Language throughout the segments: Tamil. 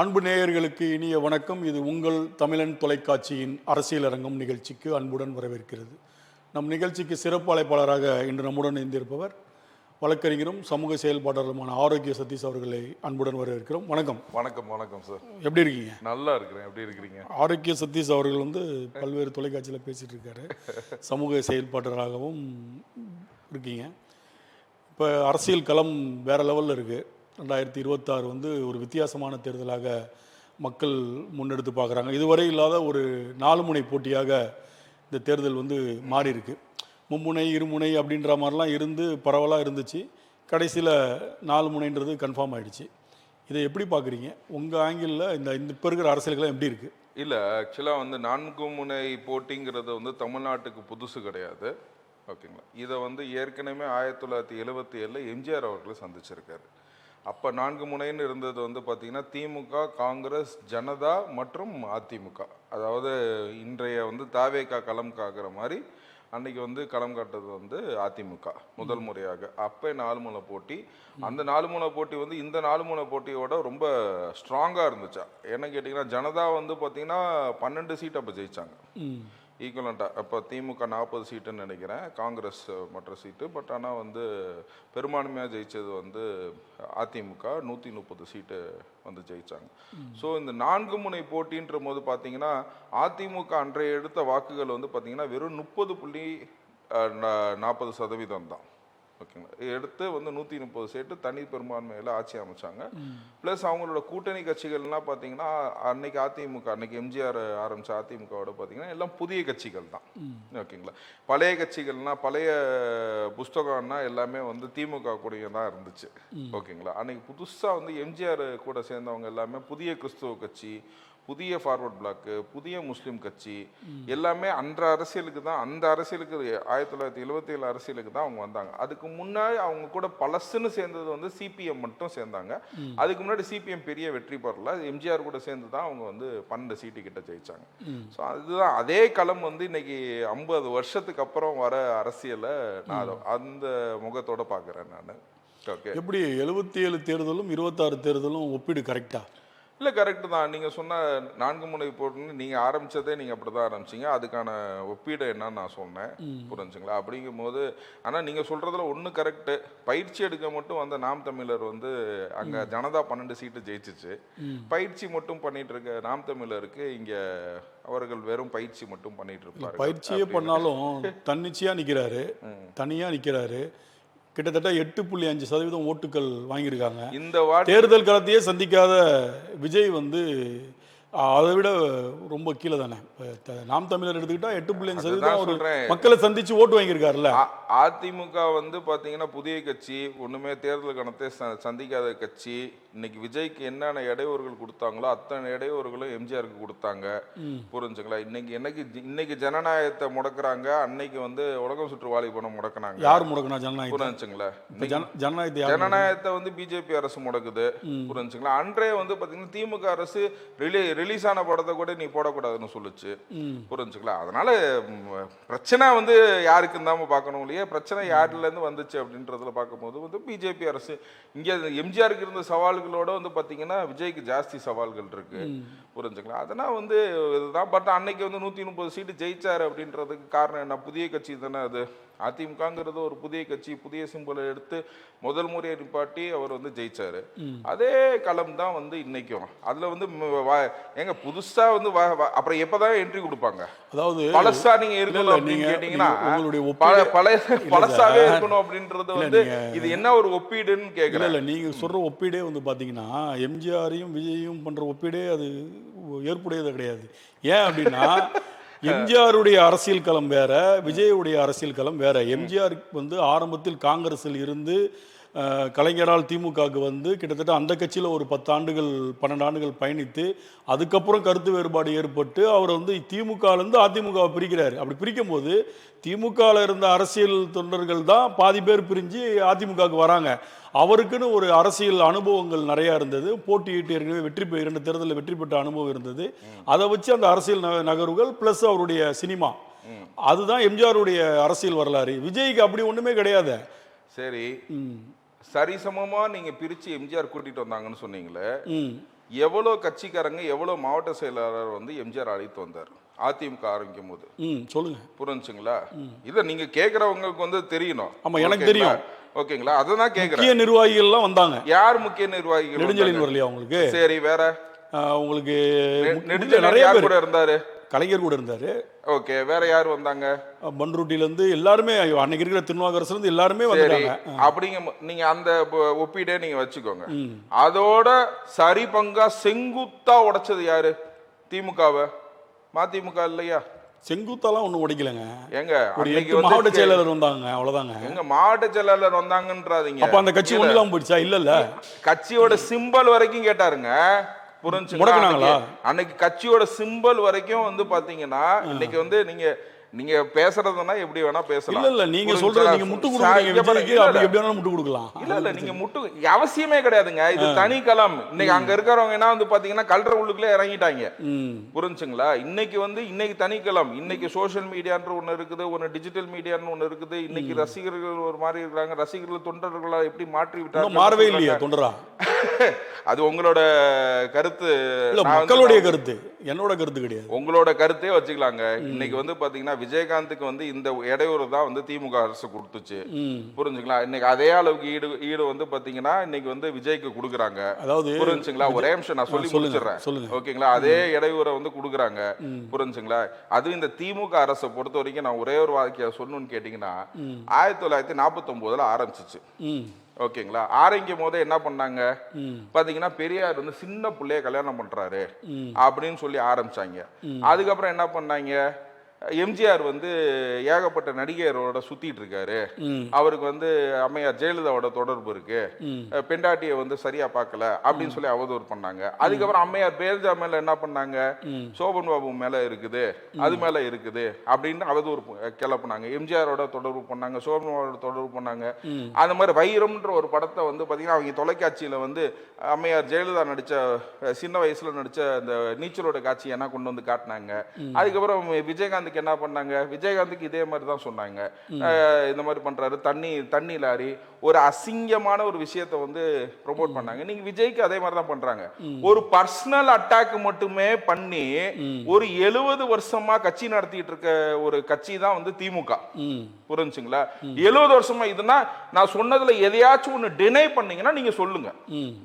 அன்பு நேயர்களுக்கு இனிய வணக்கம். இது உங்கள் தமிழன் தொலைக்காட்சியின் அரசியல் அரங்கம் நிகழ்ச்சிக்கு அன்புடன் வரவேற்கிறது. நம் நிகழ்ச்சிக்கு சிறப்பு அழைப்பாளராக இன்று நம்முடன் இணைந்திருப்பவர் வழக்கறிஞரும் சமூக செயல்பாட்டாளருமான ஆரோக்கிய சதீஷ் அவர்களை அன்புடன் வரவேற்கிறோம். வணக்கம். வணக்கம். வணக்கம் சார். எப்படி இருக்கீங்க? நல்லா இருக்கிறேன். எப்படி இருக்கிறீங்க? ஆரோக்கிய சதீஷ் அவர்கள் பல்வேறு தொலைக்காட்சியில் பேசிகிட்டு இருக்காரு. சமூக செயல்பாட்டாளராகவும் இருக்கீங்க. இப்போ அரசியல் களம் வேறு லெவலில் இருக்குது. 2026 ஒரு வித்தியாசமான தேர்தலாக மக்கள் முன்னெடுத்து பார்க்குறாங்க. இதுவரை இல்லாத ஒரு 4 முனை போட்டியாக இந்த தேர்தல் மாறி இருக்கு. மும்முனை இருமுனை அப்படின்ற மாதிரிலாம் இருந்து பரவலாக இருந்துச்சு. கடைசியில் 4 முனைன்றது கன்ஃபார்ம் ஆகிடுச்சு. இதை எப்படி பார்க்குறீங்க? உங்கள் ஆங்கிளில் இந்த இப்போ இருக்கிற அரசியல்கள்லாம் எப்படி இருக்குது? இல்லை, ஆக்சுவலாக 4 முனை போட்டிங்கிறது தமிழ்நாட்டுக்கு புதுசு கிடையாது. ஓகேங்களா? இதை ஏற்கனவே 1977 எம்ஜிஆர் அவர்களை சந்திச்சிருக்காரு. அப்போ 4 முனைன்னு இருந்தது பார்த்திங்கன்னா திமுக, காங்கிரஸ், ஜனதா மற்றும் அதிமுக. அதாவது இன்றைய தாவேகா களம் காக்கிற மாதிரி அன்னைக்கு களம் காட்டது அதிமுக முதல் முறையாக. அப்போ 4 முனை போட்டி. அந்த 4 முனை போட்டி இந்த 4 முனை போட்டியோட ரொம்ப ஸ்ட்ராங்காக இருந்துச்சா. என்ன கேட்டிங்கன்னா, ஜனதா பார்த்திங்கன்னா 12 சீட் அப்போ ஜெயித்தாங்க ஈக்குவலண்ட்டாக. அப்போ திமுக 40 சீட்டுன்னு நினைக்கிறேன், காங்கிரஸ் மற்ற சீட்டு. பட் ஆனால் பெரும்பான்மையாக ஜெயித்தது அதிமுக 130 சீட்டு ஜெயித்தாங்க. ஸோ இந்த 4 முனை போட்டின்ற போது பார்த்தீங்கன்னா அதிமுக அன்றைய எடுத்த வாக்குகள் பார்த்தீங்கன்னா வெறும் 30.40% தான். ஓகேங்களா? எடுத்து 130 சீட்டு தனி பெரும்பான்மையில் ஆட்சி அமைச்சாங்க. ப்ளஸ் அவங்களோட கூட்டணி கட்சிகள்லாம் பார்த்தீங்கன்னா அன்னைக்கு அதிமுக, அன்னைக்கு எம்ஜிஆர் ஆரம்பித்த அதிமுகவோட பார்த்தீங்கன்னா எல்லாம் புதிய கட்சிகள் தான். ஓகேங்களா? பழைய கட்சிகள்னா பழைய புஸ்தகம்னா எல்லாமே திமுக கூடயே தான் இருந்துச்சு. ஓகேங்களா? அன்னைக்கு புதுசாக எம்ஜிஆர் கூட சேர்ந்தவங்க எல்லாமே புதிய கிறிஸ்துவ கட்சி, புதிய ஃபார்வர்ட் பிளாக்கு, புதிய முஸ்லீம் கட்சி, எல்லாமே அந்த அரசியலுக்கு 1977 அரசியலுக்கு தான் அவங்க வந்தாங்க. அதுக்கு முன்னாடி அவங்க கூட பழசுன்னு சேர்ந்தது சிபிஎம் மட்டும் சேர்ந்தாங்க. அதுக்கு முன்னாடி சிபிஎம் பெரிய வெற்றி பெறல. எம்ஜிஆர் கூட சேர்ந்து தான் அவங்க 12 சீட்டு கிட்ட ஜெயிச்சாங்க. ஸோ அதுதான் அதே களம் இன்னைக்கு 50 வருஷத்துக்கு அப்புறம் வர அரசியலை நான் அந்த முகத்தோட பார்க்குறேன் நான். ஓகே, எப்படி 77 தேர்தலும் 26 தேர்தலும் ஒப்பீடு கரெக்டா? இல்லை, கரெக்டு தான். நீங்கள் சொன்ன 4 முனை போட்டுன்னு நீங்கள் ஆரம்பித்ததே நீங்கள் அப்படி தான் ஆரம்பிச்சிங்க. அதுக்கான ஒப்பீடு என்னன்னு நான் சொன்னேன். புரிஞ்சுங்களா? அப்படிங்கும் போது ஆனால் நீங்கள் சொல்கிறதுல ஒன்று கரெக்டு. பயிற்சி எடுக்க மட்டும் நாம் தமிழர் அங்கே ஜனதா 12 சீட்டு ஜெயிச்சிச்சு. பயிற்சி மட்டும் பண்ணிட்டு இருக்க நாம் தமிழருக்கு இங்கே அவர்கள் வெறும் பயிற்சி மட்டும் பண்ணிட்டு இருப்பாரு. பயிற்சியே பண்ணாலும் தன்னிச்சையாக நிற்கிறாரு, தனியாக நிற்கிறாரு. கிட்டத்தட்ட 8.5% ஓட்டுகள் வாங்கியிருக்காங்க. இந்த தேர்தல் களத்தையே சந்திக்காத விஜய் அதை விட ரொம்ப கீழே தானே. நாம் தமிழர் எடுத்துக்கிட்டா 8.5% மக்களை சந்திச்சு ஓட்டு வாங்கியிருக்காருல்ல. அதிமுக பாத்தீங்கன்னா புதிய கட்சி, ஒண்ணுமே தேர்தல் கணத்தை சந்திக்காத கட்சி. இன்னைக்கு விஜய்க்கு என்னென்ன இடையூறுகள் கொடுத்தாங்களோ அத்தனை இடையூறுகளும் எம்ஜிஆருக்கு கொடுத்தாங்க. புரிஞ்சுங்களா? இன்னைக்கு ஜனநாயகத்தை முடக்குறாங்க. அன்னைக்கு உலகம் சுற்று வாலிபனம் முடக்கினாங்க. யார் முடக்குனா ஜனநாயகம்? புரிஞ்சுங்களா? ஜனநாயகத்தை பிஜேபி அரசு முடக்குது. புரிஞ்சுங்களா? அன்றைய பாத்தீங்கன்னா திமுக அரசு ரிலீஸ் ஆன படத்தை கூட நீ போடக்கூடாதுன்னு சொல்லுச்சு. புரிஞ்சுங்களா? அதனால பிரச்சனை யாருக்குன்னு தான் பார்க்கணும் இல்லையா, பிரச்சனை யாருல இருந்து வந்துச்சு அப்படின்றதுல பார்க்கும்போது பிஜேபி அரசு இங்க எம்ஜிஆருக்கு இருந்த சவால்களோட பாத்தீங்கன்னா விஜய்க்கு ஜாஸ்தி சவால்கள் இருக்கு. புரிஞ்சுங்களா? அதனால் இதுதான். பட் அன்னைக்கு 130 சீட்டு ஜெயிச்சாரு அப்படின்றதுக்கு காரணம் என்ன? புதிய கட்சி தானே அது. அதிமுகங்கிறது ஒரு புதிய கட்சி, புதிய சிம்பலை எடுத்து முதல் முறையை நிப்பாட்டி அவர் ஜெயிச்சாரு. அதே களம் தான் இன்னைக்கும். அதுல எங்க புதுசா அப்புறம் எப்பதான் என்ட்ரி கொடுப்பாங்க? அதாவது பழசா நீங்க இருக்கணும் அப்படின்னு கேட்டீங்கன்னா பழசாவே இருக்கணும் அப்படின்றது இது என்ன ஒரு ஒப்பீடுன்னு கேட்கல. இல்ல, நீங்க சொல்ற ஒப்பீடே பாத்தீங்கன்னா எம்ஜிஆரையும் விஜயும் பண்ற ஒப்பீடே அது ஏற்புடையது கிடையாது. ஏன் அப்படின்னா எம்ஜிஆருடைய அரசியல் களம் வேற, விஜயுடைய அரசியல் களம் வேற. எம்ஜிஆர் ஆரம்பத்தில் காங்கிரஸில் இருந்து கலைஞரால் திமுகவுக்கு கிட்டத்தட்ட அந்த கட்சியில் ஒரு 10 ஆண்டுகள் 12 ஆண்டுகள் பயணித்து அதுக்கப்புறம் கருத்து வேறுபாடு ஏற்பட்டு அவர் திமுகலேருந்து அதிமுகவை பிரிக்கிறார். அப்படி பிரிக்கும் போது திமுகவில் இருந்த அரசியல் தொண்டர்கள் தான் பாதி பேர் பிரிஞ்சு அதிமுகவுக்கு வராங்க. அவருக்குன்னு ஒரு அரசியல் அனுபவங்கள் நிறையா இருந்தது. போட்டியிட்டு ஏற்கனவே 2 தேர்தலில் வெற்றி பெற்ற அனுபவம் இருந்தது. அதை வச்சு அந்த அரசியல் நகர்வுகள் ப்ளஸ் அவருடைய சினிமா, அதுதான் எம்ஜிஆருடைய அரசியல் வரலாறு. விஜய்க்கு அப்படி ஒன்றுமே கிடையாது. சரி, சரிசமமா நீங்க பிரிச்சு எம்ஜிஆர் கூட்டிட்டு வந்தாங்கன்னு சொன்னீங்களே, ம் எவ்வளவு கட்சிக்காரங்க எவ்வளவு மாவட்ட செயலாளர் வந்து எம்ஜிஆர் அழைத்து வந்தார் அதிமுக ஆரம்பிக்கும் போது? சொல்லுங்க. புரிஞ்சுங்களா? இதை நீங்க கேட்கறவங்களுக்கு வந்து தெரியணும். ஆமா, எனக்கு தெரியும். ஓகேங்களா? அதுதான் கேட்கிறேன். முக்கிய நிர்வாகிகள் எல்லாம் வந்தாங்க. யார் முக்கிய நிர்வாகிகள்? நெடுஞ்செழியன் வரலையா உங்களுக்கு? சரி, வேற உங்களுக்கு நெடுஞ்செழியன் யார் கூட இருந்தாரு? கலைஞர் கூட இருந்தாரு. ஓகே, வேற யார் வந்தாங்க? பன்ருட்டில இருந்து எல்லாருமே, அன்னைக்கு இருக்கிற திருநாவுக்கரசுல இருந்து எல்லாருமே வந்தாங்க. அப்படிங்க, நீங்க அந்த ஒப்பீடே நீங்க வச்சுக்கோங்க. அதோட சரி பங்கா செங்குத்தா உடைச்சது யாரு? திமுகவை. மதிமுக இல்லையா? செங்குத்தாலாம் ஒண்ணும் உடைக்கலங்க. எங்க அன்னைக்கு மாவட்ட செயலாளர் வந்தாங்க, அவ்வளவுதாங்க. எங்க மாவட்ட செயலாளர் வந்தாங்கன்றாதீங்க. அப்ப அந்த கட்சி ஒண்ணுலாம் போயிடுச்சா? இல்ல கட்சியோட சிம்பல் வரைக்கும் கேட்டாருங்க. புரிஞ்சுங்களா? அன்னைக்கு கட்சியோட சிம்பல் வரைக்கும் வந்து பாத்தீங்கன்னா, இன்னைக்கு வந்து நீங்க பேசுறதுன்னா எப்படி வேணா பேசலாம். இல்ல நீங்க சொல்றது, நீங்க முட்டு கொடுக்குறீங்க விஜய்க்கு, அப்படி எப்படி வேணா முட்டு கொடுக்கலாம். இல்ல நீங்க முட்டு அவசியமே கிடையாதுங்க. இது தனி களம். இன்னைக்கு அங்க இருக்கிறவங்க என்ன வந்து பாத்தீங்கன்னா கல்ற உள்ளுக்குள்ளே இறங்கிட்டாங்க. புரிஞ்சுங்களா? இன்னைக்கு தனி களம். இன்னைக்கு சோசியல் மீடியான்ற ஒண்ணு இருக்குது, ஒன்னு டிஜிட்டல் மீடியான்னு ஒண்ணு இருக்குது. இன்னைக்கு ரசிகர்கள் ஒரு மாதிரி இருக்காங்க. ரசிகர்கள் தொண்டர்களா எப்படி மாற்றி விட்டாங்க? மாறவே இல்லையா தொண்டரா? அது உங்களோட கருத்து, மக்களுடைய கருத்து, என்னோட கருத்து கிடையாது. உங்களோட கருத்தே வச்சுக்கலாங்க. இன்னைக்கு வந்து பாத்தீங்கன்னா விஜயகாந்துக்கு வந்து இந்த இடையூறு தான் வந்து திமுக அரசு கொடுத்துச்சு. புரிஞ்சுங்களா? இன்னைக்கு அதே அளவுக்கு ஈடு வந்து பாத்தீங்கன்னா இன்னைக்கு வந்து விஜய்க்கு கொடுக்குறாங்க. அதாவது புரிஞ்சுங்களா? ஒரே நிமிஷம் நான் சொல்லி முடிச்சிடுறேன். ஓகேங்களா? அதே இடையூறை வந்து கொடுக்குறாங்க. புரிஞ்சுங்களா? அது இந்த திமுக அரசை பொறுத்த வரைக்கும் நான் ஒரே ஒரு வாக்கிய சொல்லணும்னு கேட்டீங்கன்னா, 1949 ஆரம்பிச்சிச்சு. ஓகேங்களா? ஆரம்பிக்கும் போதே என்ன பண்ணாங்க பாத்தீங்கன்னா, பெரியார் வந்து சின்ன பிள்ளைய கல்யாணம் பண்றாரு அப்படின்னு சொல்லி ஆரம்பிச்சாங்க. அதுக்கப்புறம் என்ன பண்ணாங்க, எம்ஜிஆர் வந்து ஏகப்பட்ட நடிகரோட சுத்திட்டு இருக்காரு, அவருக்கு வந்து அம்மையார் ஜெயலலிதாவோட தொடர்பு இருக்கு, பெண்டாட்டியை வந்து சரியா பார்க்கல அப்படின்னு சொல்லி அவதூறு பண்ணாங்க. அதுக்கப்புறம் அம்மையார் பேர்ஜா மேல என்ன பண்ணாங்க, சோபன் பாபு மேல இருக்குது, அது மேல இருக்குது அப்படின்னு அவதூறு கிளப்புனாங்க. எம்ஜிஆரோட தொடர்பு பண்ணாங்க, சோபன் பாபுவோட தொடர்பு பண்ணாங்க. அந்த மாதிரி வைரம்ன்ற ஒரு படத்தை வந்து பாத்தீங்கன்னா அவங்க தொலைக்காட்சியில வந்து அம்மையார் ஜெயலலிதா நடிச்ச சின்ன வயசுல நடிச்ச அந்த நீச்சலோட காட்சி என்ன கொண்டு வந்து காட்டினாங்க. அதுக்கப்புறம் விஜயகாந்த் என்ன பண்ணாங்க, விஜயகாந்துக்கு இதே மாதிரி தான் சொன்னாங்க, இந்த மாதிரி பண்றாரு, தண்ணி லாரி, ஒரு அசிங்கமான ஒரு விஷயத்தை வந்து ப்ரொமோட் பண்ணாங்க. நீங்க விஜய்க்கு அதே மாதிரி தான் பண்றாங்க. ஒரு பர்சனல் அட்டாக் மட்டுமே பண்ணி ஒரு 70 வருஷமா கட்சி நடத்திட்டு இருக்க ஒரு கட்சி தான் வந்து திமுக. புரிஞ்சுங்களா? 70 வருஷமா. இதுனா நான் சொன்னதுல எதையாச்சும் ஒண்ணு டினை பண்ணீங்கன்னா நீங்க சொல்லுங்க,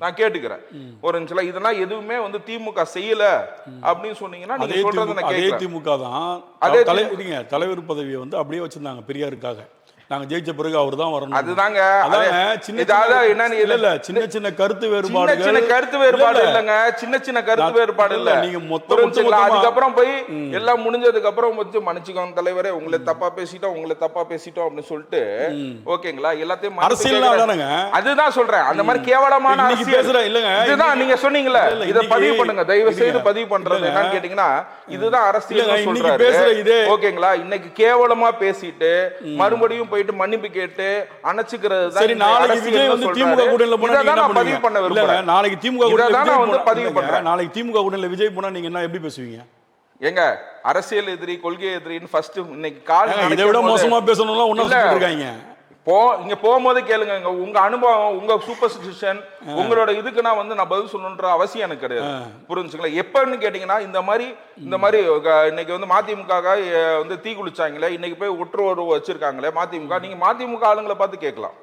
நான் கேட்டுக்கிறேன். ஒரு நிமிஷம், இதெல்லாம் எதுவுமே வந்து திமுக செய்யல அப்படின்னு சொன்னீங்கன்னா நீங்க சொல்றது நான் கேட்கிறேன். திமுக தான் தலைவர் பதவியை வந்து அப்படியே வச்சிருந்தாங்க பெரியாருக்காக. நாங்க ஜெயிச்ச பிறகு அவர் தான் வரணும். அதுதாங்க சின்ன சின்ன கருத்து வேறுபாடு இல்லங்க, சின்ன கருத்து வேறுபாடு இல்ல. நீங்க மொத்தம் அதுக்கப்புறம் போய் எல்லாம் முடிஞ்சதுக்கு அப்புறம் வந்து மன்னிச்சுக்கோங்க தலைவரே, உங்களை தப்பா பேசிட்டோம் அப்படின்னு சொல்லிட்டு, ஓகேங்களா, எல்லாத்தையும் அரசியல். அதுதான் சொல்றேன், அந்த மாதிரி கேவலமான அரசியல் இல்லங்க. இதுதான் நீங்க சொன்னீங்கல்ல, இத பதிவு பண்ணுங்க, தயவு செய்து பதிவு பண்றது என்னன்னு கேட்டீங்கன்னா, இதுதான் அரசியல் சொல்றாரு. ஓகேங்களா? இன்னைக்கு கேவலமா பேசிட்டு மறுபடியும் மன்னிப்பு கேட்டு அணைச்சுக்கிறது. சரி, நாளைக்கு விஜய் வந்து திமுக கூட்டணியில போனா நீங்க என்ன பதிவு பண்ண விரும்புறேன். நாளைக்கு திமுக கூட்டணியில பதிவு பண்றேன். நாளைக்கு திமுக கூட்டணியில விஜய் போனா நீங்க என்ன எப்படி பேசுவீங்க? எங்க அரசியல் எதிரி, கொள்கை எதிரின்னு ஃபர்ஸ்ட் இன்னைக்கு கால் இதை விட மோசமா பேசணும்லாம் ஒண்ணா சொல்லிட்டு இருக்காங்க. இங்க போகும்போது கேளுங்க, உங்க அனுபவம், உங்க சூப்பர்ஸ்டிஷன், உங்களோட இதுக்கு நான் வந்து நான் பதில் சொல்லணுன்ற அவசியம் எனக்கு கிடையாது. புரிஞ்சுங்களா? எப்பன்னு கேட்டீங்கன்னா, இந்த மாதிரி இன்னைக்கு வந்து மதிமுக வந்து தீ குளிச்சாங்களே, இன்னைக்கு போய் ஒற்று வச்சிருக்காங்களே மதிமுக, நீங்க மதிமுக ஆளுங்களை பார்த்து கேட்கலாம்.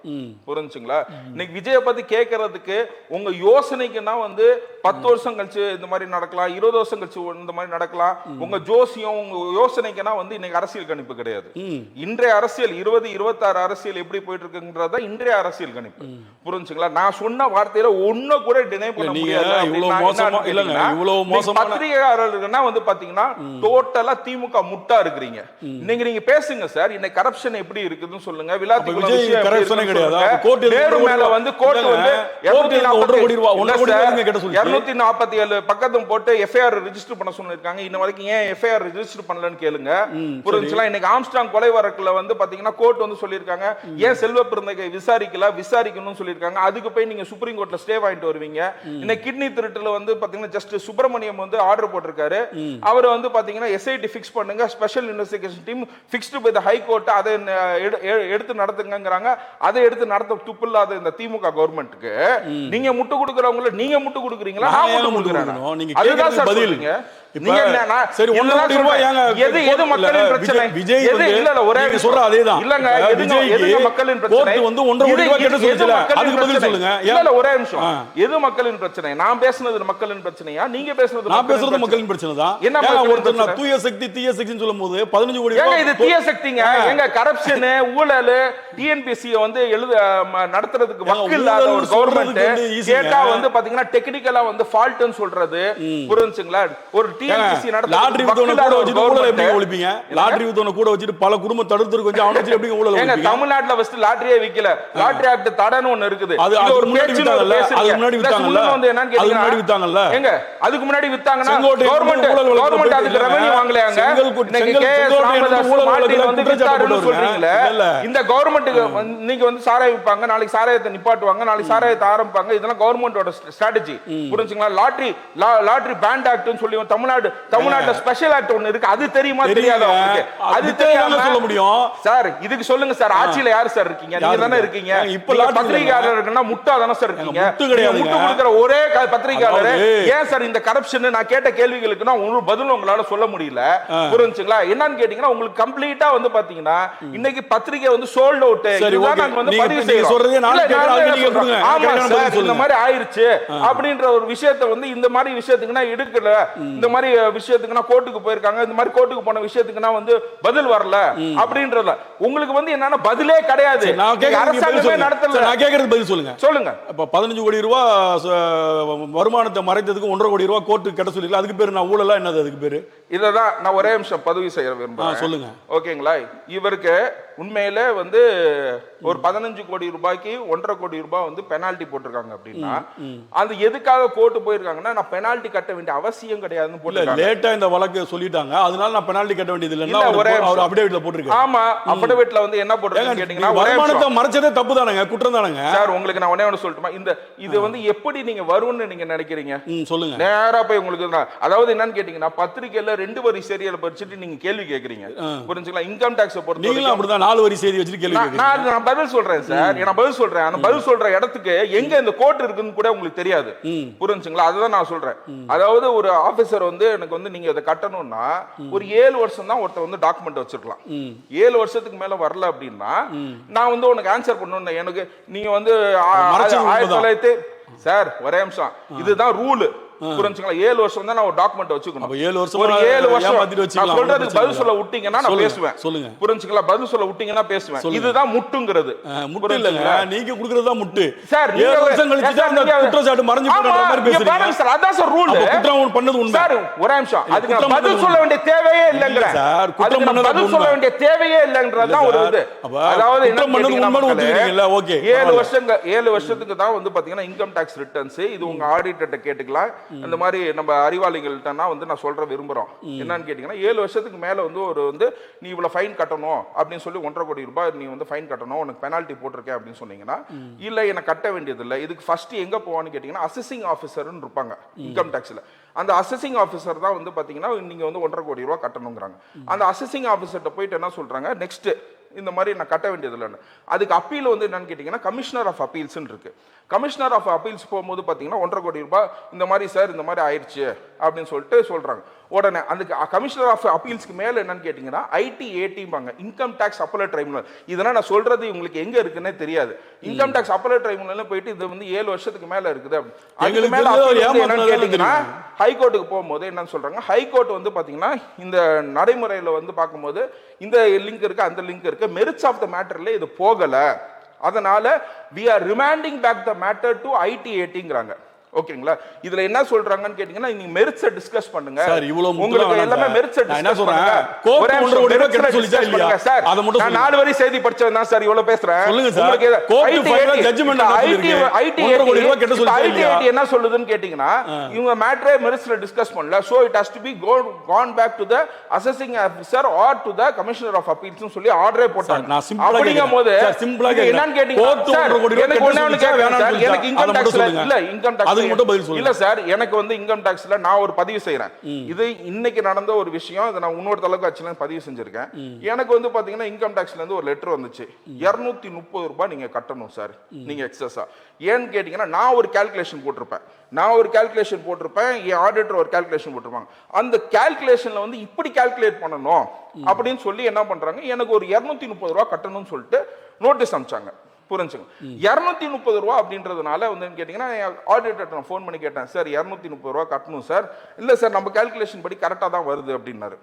புரிஞ்சுங்களா? இன்னைக்கு விஜய பத்தி கேட்கறதுக்கு உங்க யோசனைக்குன்னா வந்து 10 வருஷம் கழிச்சு இந்த மாதிரி நடக்கலாம், 20 வருஷம் கழிச்சு இந்த மாதிரி நடக்கலாம். உங்க ஜோசியம், உங்க யோசனைக்குன்னா வந்து இன்னைக்கு அரசியல் கணிப்பு கிடையாது. இன்றைய அரசியல் 2026 அரசியல் எப்படி போயிட்டு இருக்குங்கறத இன்றைய அரசியல் கணிப்பு. புரிஞ்சுங்களா? நான் சொன்ன வார்த்தையில ஒண்ணு கூட டினை பண்ண முடியாது. பத்திரிகையாளர்கள்னா வந்து பாத்தீங்கன்னா டோட்டலா திமுக முட்டா இருக்கிறீங்க. இன்னைக்கு நீங்க பேசுங்க சார், இன்னைக்கு கரப்ஷன் எப்படி இருக்குதுன்னு சொல்லுங்க. விலாத்திக்குள்ள விஷயம் கரப்ஷன் கிடையாது. நேரு மேல வந்து கோர்ட் வந்து 247 பக்கத்தும் போட்டு எஃப்ஐஆர் ரெஜிஸ்டர் பண்ண சொல்லிருக்காங்க. இன்ன வரைக்கும் ஏன் எஃப்ஐஆர் ரெஜிஸ்டர் பண்ணலன்னு கேளுங்க. புரிஞ்சுங்களா? இன்னைக்கு ஆம்ஸ்ட்ராங் கொலை வழக்குல வந்து பாத்தீங்கன்னா கோர்ட் வந்து சொல்லிருக்காங்க, ஏன் செல்வ பிறந்தகை விசாரிக்கணும்னு சொல்லியிருக்காங்க. அதுக்கு போய் நீங்க சுப்ரீம் கோர்ட்ல ஸ்டே வாங்கிட்டு வருவீங்க. இன்னைக்கு கிட்னி திருட்டுல வந்து பாத்தீங்கன்னா ஜஸ்ட் சுப்பிரமணியம் வந்து ஆர்டர் போட்டிருக்காரு. அவர் வந்து பாத்தீங்கன்னா எஸ்ஐடி ஃபிக்ஸ் பண்ணுங்க, special investigation team fixed by the high court, அதை எடுத்து நடத்துங்கங்கறாங்க. அதை எடுத்து நடத்த துப்பில்லாத இந்த திமுக கவர்மெண்ட்டுக்கு நீங்க முட்டு கொடுக்கறவங்கள நீங்க முட்டு கொடுக்குறீங்களா, நான் முட்டு கொடுக்குறேன்? நீங்க அதுதான் சார் சொல்றீங்க. நீங்க சரி 1 கோடி ரூபாய் எது மக்களின் பிரச்சனை? விஜய் இல்ல ஒரே நீங்க சொல்ற அதேதான். இல்லங்க எது மக்களின் பிரச்சனை? கோர்ட் வந்து 1.5 கோடி ரூபாய் கேட்ட சொல்லுங்க. அதுக்கு பதில் சொல்லுங்க. இல்ல ஒரே நிமிஷம். எது மக்களின் பிரச்சனை? நான் பேசுனது மக்களின் பிரச்சனையா, நீங்க பேசுனது? நான் பேசுறது மக்களின் பிரச்சனை தான். என்ன ஒருத்தர் நான் தூய சக்தின்னு சொல்லும்போது 15 கோடி ரூபாய் இது தூய சக்திங்க. எங்க கரப்ஷன் ஊழல் டிஎன்பிஎஸ்சி வந்து நடத்துறதுக்கு வக்கு இல்லாத ஒரு கவர்மெண்ட் கேட்டா வந்து பாத்தீங்கன்னா டெக்னிக்கலா வந்து ஃபால்ட்னு சொல்றது புரிஞ்சுங்களா? ஒரு லாட்டரி வித்தவன கூட வச்சிட்டு ஊழல் எப்படி ஒழிப்பீங்க? லாட்டரி வித்தவன கூட வச்சிட்டு பல குடும்பம் தடுத்துருக்கு கொஞ்சம் அவன வச்சு எப்படி ஊழல் ஒழிப்பீங்க? தமிழ்நாட்டுல ஃபர்ஸ்ட் லாட்டரியே விக்கல. லாட்டரி ஆக்ட் தடன்னு ஒன்னு இருக்குது. அது ஒரு முன்னாடி வித்தாங்கல்ல, அது முன்னாடி வித்தாங்கல்ல, வந்து என்னன்னு கேக்குறீங்க? அது முன்னாடி வித்தாங்கல்ல. எங்க அதுக்கு முன்னாடி வித்தாங்கன்னா கவர்மெண்ட் அதுக்கு ரெவென்யூ வாங்கலையாங்க? இன்னைக்கு ராமதாஸ் மார்ட்டின் வந்து வித்தாருன்னு சொல்றீங்களே. இந்த கவர்மெண்ட்டுக்கு நீங்க வந்து சாராய விப்பாங்க, நாளைக்கு சாராயத்தை நிப்பாட்டுவாங்க, நாளைக்கு சாராயத்தை ஆரம்பிப்பாங்க. இதெல்லாம் கவர்மெண்டோட ஸ்ட்ராட்டஜி புரிஞ்சுங்களா? லாட்டரி பேண்ட் ஆக்ட்னு சொல்லி தமிழ்நாட்டுல ஸ்பெஷல் ஆக்ட் ஒன்னு இருக்கு. அது தெரியுமா தெரியாதா உங்களுக்கு? அது தெரியாம சொல்ல முடியும் சார். இதுக்கு சொல்லுங்க சார், ஆட்சியில யாரு சார் இருக்கீங்க? நீங்க தானே இருக்கீங்க. இப்ப பத்திரிகையாளர் இருக்குன்னா முட்டா தானே சார் இருக்கீங்க. முட்டு கொடுக்கிற ஒரே பத்திரிகையாளர் ஏன் சார் இந்த கரப்ஷன்? நான் கேட்ட கேள்விகளுக்கு நான் ஒரு பதில் உங்களால சொல்ல முடியல புரிஞ்சுங்களா? என்னன்னு கேட்டீங்கன்னா உங்களுக்கு கம்ப்ளீட்டா வந்து பாத்தீங்கன்னா இன்னைக்கு பத்திரிகை வந்து சோல்ட் அவுட். இதுதான் நாங்க வந்து பதிவு செய்றோம். ஆமா சார், இந்த மாதிரி ஆயிருச்சு அப்படின்ற ஒரு விஷயத்தை வந்து இந்த மாதிரி விஷயத்துக்கு நான் எடுக்கல. இந்த மாதிரி விஷயத்துக்கு நான் கோர்ட்டுக்கு போயிருக்காங்க, இந்த மாதிரி கோர்ட்டுக்கு போன விஷயத்துக்கு நான் வந்து பதில் வரல அப்படின்றத உங்களுக்கு வந்து என்னன்னா பதிலே கிடையாது. அரசாங்கமே நடத்தல. நான் கேக்குறது பதில் சொல்லுங்க. சொல்லுங்க. அப்ப 15 கோடி ரூபாய் வருமானத்தை மறைத்ததுக்கு 1.5 கோடி ரூபாய் கோர்ட்டு கட்ட சொல்லிருக்கல. அதுக்கு பேரு நான் ஊழலா என்னது? அதுக்கு பேரு இததான் நான் ஒரே நிமிஷம் பதிவு செய்ய விரும்புறேன். சொல்லுங்க. ஓகேங்களா? இவருக்கு உண்மையில வந்து ஒரு 15 கோடி ரூபாய்க்கு 1.5 கோடி ரூபாய் வந்து பெனால்டி போட்டிருக்காங்க அப்படின்னா அது எதுக்காக கோர்ட்டு போயிருக்காங்கன்னா நான் பெனால்டி கட்ட வேண்டிய அவசியம் கிடையாதுன்னு போட்டுருக்காங்க. லேட்டா இந்த வழக்கு சொல்லிட்டாங்க, அதனால நான் பெனால்டி கட்ட வேண்டியது இல்லன்னா அவர் அஃபிடவிட்ல போட்டிருக்காங்க. ஆமா, அஃபிடவிட்ல வந்து என்ன போட்டிருக்காங்க கேட்டிங்கன்னா வருமானத்தை மறைச்சதே தப்பு தானங்க, குற்றம் தானங்க சார். உங்களுக்கு நான் ஒண்ணே சொல்லட்டுமா? இது வந்து எப்படி நீங்க வரும்னு நீங்க நினைக்கிறீங்க? சொல்லுங்க. நேரா போய் உங்களுக்கு அதாவது என்னன்னு கேட்டீங்கன்னா பத்திரிக்கையில 2 வரி சீரியல் படிச்சுட்டு நீங்க கேள்வி கேக்குறீங்க புரிஞ்சுங்களா? இன்கம் டாக்ஸ் பொறுத்து நீங்களும் அப்படிதான் 4 வரி செய்தி வச்சுட்டு கேள்வி கேக்குறீங்க. நான் பதில் சொல்றேன் சார், நான் பதில் சொல்றேன். ஆனா பதில் சொல்ற இடத்துக்கு எங்க இந்த கோர்ட் இருக்குன்னு கூட உங்களுக்கு தெரியாது புரிஞ்சுங்களா? அதுதான் நான் சொல்றேன். அதாவது ஒரு ஆபீசர் வந்து எனக்கு வந்து நீங்க இதை கட்டணும்னா ஒரு 7 வருஷம் தான் ஒருத்தர் வந்து டாக்குமெண்ட் வச்சிருக்கலாம். 7 வருஷத்துக்கு மேல வரல அப்படின்னா நான் வந்து உனக்கு ஆன்சர் பண்ணணும். எனக்கு நீங்க வந்து 1900 சார் ஒரே நிமிஷம், இதுதான் ரூல் புரிஞ்சுங்களா? 7 வருஷம் தான் நான் ஒரு டாக்குமெண்ட் வச்சுக்கணும். 7 வருஷம் நான் சொல்றதுக்கு பதில் சொல்ல விட்டீங்கன்னா நான் பேசுவேன். சொல்லுங்க புரிஞ்சுங்களா? பதில் சொல்ல விட்டீங்கன்னா பேசுவேன். இதுதான் முட்டுங்கிறது. முட்டு இல்லங்க, நீங்க குடுக்குறது தான் முட்டு சார். 7 வருஷம் கழிச்சு தான் அந்த குற்றச்சாட்டு மறைஞ்சு போற மாதிரி பேசுறீங்க சார். அதான் சார் ரூல். குற்றம் பண்ணது உண்மை சார். ஒரே நிமிஷம், அதுக்கு பதில் சொல்ல வேண்டிய தேவையே இல்லங்கற சார். குற்றம் பண்ணது பதில் சொல்ல வேண்டிய தேவையே இல்லங்கறது தான் ஒரு இது. அதாவது என்ன பண்ணது உண்மைன்னு ஒத்துக்கிறீங்கல? ஓகே. 7 வருஷத்துக்கு தான் வந்து பாத்தீங்கன்னா இன்கம் டாக்ஸ் ரிட்டர்ன்ஸ். இது உங்க ஆடிட்டர்ட்ட கேட்டுக்கலாம். அந்த மாதிரி நம்ம அறிவாளிகள்ட்டனா வந்து நான் சொல்ற விரும்புறோம். என்னன்னு கேட்டீங்கன்னா 7 வருஷத்துக்கு மேல வந்து ஒரு வந்து நீ இவ்வளவு ஃபைன் கட்டணும் அப்படின்னு சொல்லி 1.5 கோடி ரூபாய் நீ வந்து ஃபைன் கட்டணும், உனக்கு பெனால்டி போட்டிருக்கேன் அப்படின்னு சொன்னீங்கன்னா இல்ல எனக்கு கட்ட வேண்டியது இல்லை. இதுக்கு ஃபர்ஸ்ட் எங்க போவான்னு கேட்டீங்கன்னா அசஸிங் ஆஃபீஸர்னு இருப்பாங்க இன்கம் டாக்ஸ்ல. அந்த அசஸிங் ஆஃபீஸர் தான் வந்து பாத்தீங்கன்னா நீங்க வந்து 1.5 கோடி ரூபாய் கட்டணுங்கிறாங்க. அந்த அசஸிங் ஆஃபீஸர்ட்ட போயிட்டு என்ன சொல்றாங்க, நெக்ஸ்ட் இந்த மாதிரி நான் கட்ட வேண்டியது இல்லைன்னு. அதுக்கு அப்பீல் வந்து என்னன்னு கேட்டீங்கன்னா கமிஷனர் ஆஃப் அப்பீல்ஸ் இருக்கு. கமிஷனர் ஆஃப் அப்பீல்ஸ் போகும்போது பாத்தீங்கன்னா 1.5 கோடி ரூபாய் இந்த மாதிரி சார் இந்த மாதிரி ஆயிடுச்சு அப்படின்னு சொல்லிட்டு சொல்றாங்க. உடனே அந்த கமிஷனர் ஆஃப் அப்பீல்ஸ்க்கு மேல என்னன்னு கேட்டீங்கன்னா ITAT income tax appellate tribunal. இதெல்லாம் நான் சொல்றது உங்களுக்கு எங்க இருக்குன்னே தெரியாது. இன்கம் டாக்ஸ் அப்பீலேட் ட்ரைபுனல்ல போயிட்டு இது வந்து 7 வருஷத்துக்கு மேல இருக்குது. அதுக்கு மேல என்னன்னு கேட்டீங்கன்னா ஹைகோர்ட்டுக்கு போகும்போது என்னன்னு சொல்றாங்க, ஹைகோர்ட் வந்து பாத்தீங்கன்னா இந்த நடைமுறையில வந்து பார்க்கும்போது இந்த லிங்க் இருக்கு அந்த லிங்க் இருக்கு, மெரிட்ஸ் ஆஃப் த மேட்டர்ல இது போகல, அதனால we are remanding back the matter to ITATங்கறாங்க. ஓகேங்களா? இதுல என்ன சொல்றாங்கன்னு கேட்டீங்கன்னா நீங்க மெரிட்ஸை டிஸ்கஸ் பண்ணுங்க சார். இவ்வளவு உங்களுக்கு எல்லாமே மெரிட்ஸை டிஸ்கஸ் பண்ணுங்க. கோர்ட் 1.5 கோடி ரூபாய் கட்ட சொல்லிச்சா இல்லையா சார்? அத மட்டும் நான் 4 வரி செய்தி படிச்சேன் தான் சார் இவ்வளவு பேசுறேன். சொல்லுங்க சார். கோர்ட் ஃபைனல் ஜட்ஜ்மென்ட் என்ன சொல்லிருக்கு? 1.5 கோடி ரூபாய் கட்ட சொல்லிச்சா இல்லையா? ஐடி என்ன சொல்லுதுன்னு கேட்டீங்கன்னா இவங்க மேட்டரே மெரிட்ஸ்ல டிஸ்கஸ் பண்ணல. So it has to be gone back to the assessing officer or to the commissioner of appeals னு சொல்லி ஆர்டரே போட்டாங்க. நான் சிம்பிளா அப்படிங்கும்போது சார் சிம்பிளா என்னன்னு கேட்டீங்கன்னா கோர்ட் 1.5 கோடி ரூபாய் கட்ட சொல்லிச்சா வேணாம்னு எனக்கு இன்கம் டாக்ஸ்ல இல்ல இன்கம் டாக்ஸ் அதுக்கு மட்டும் பதில் சொல்லுங்க. இல்ல சார் எனக்கு வந்து இன்கம் டாக்ஸ்ல நான் ஒரு பதிவு செய்றேன். இது இன்னைக்கு நடந்த ஒரு விஷயம். இத நான் இன்னொரு தலக்கு ஆச்சுல பதிவு செஞ்சிருக்கேன். எனக்கு வந்து பாத்தீங்கன்னா இன்கம் டாக்ஸ்ல இருந்து ஒரு லெட்டர் வந்துச்சு. 230 ரூபாய் நீங்க கட்டணும் சார் நீங்க எக்ஸஸா. ஏன்னு கேட்டீங்கன்னா நான் ஒரு கால்குலேஷன் போட்டிருப்பேன். என் ஆடிட்டர் ஒரு கால்குலேஷன் போட்டிருப்பாங்க. அந்த கால்குலேஷன்ல வந்து இப்படி கால்குலேட் பண்ணணும் அப்படின்னு சொல்லி என்ன பண்றாங்க, எனக்கு ஒரு 230 ரூபாய் கட்டணும்னு சொல்லிட்டு நோட்டீஸ் அனுப்பிச்சாங்க. புரிஞ்சுங்க. 230 ரூபா அப்படின்றதுனால வந்து கேட்டீங்கன்னா ஆடிட்டர் நான் ஃபோன் பண்ணி கேட்டேன், சார் 230 ரூபா கட்டணும் சார். இல்ல சார் நம்ம கால்குலேஷன் படி கரெக்டா தான் வருது அப்படின்னாரு.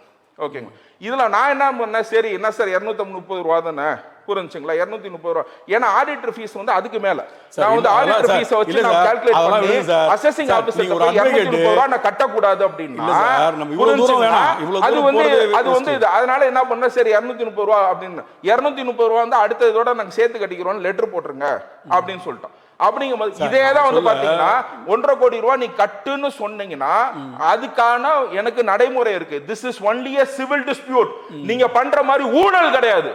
ஓகேங்க. இதுல நான் என்ன பண்ணேன், சரி என்ன சார் 230 ரூபா தானே, புரிஞ்சுங்களா 230 ரூபா. ஏன்னா ஆடிட்டர் ஃபீஸ் வந்து அதுக்கு மேல நான் வந்து ஆடிட்டர் ஃபீஸ் வச்சு நான் கால்குலேட் பண்ணி அசெசிங் ஆபீசருக்கு 230 ரூபா நான் கட்ட கூடாது அப்படினா அது வந்து அதனால என்ன பண்ண, சரி 230 ரூபா அப்படின்னு 230 ரூபா வந்து அடுத்த இதோட நாங்க சேர்த்து கட்டிக்கிறோம் லெட்டர் போட்டுருங்க அப்படின்னு சொல்லிட்டோம். அப்படிங்கும்போது இதேதான் வந்து பாத்தீங்கன்னா 1.5 கோடி ரூபாய் நீ கட்டுன்னு சொன்னீங்கன்னா அதுக்கான எனக்கு நடைமுறை இருக்கு. This is only a civil dispute. நீங்க பண்ற மாதிரி ஊழல் கிடையாது.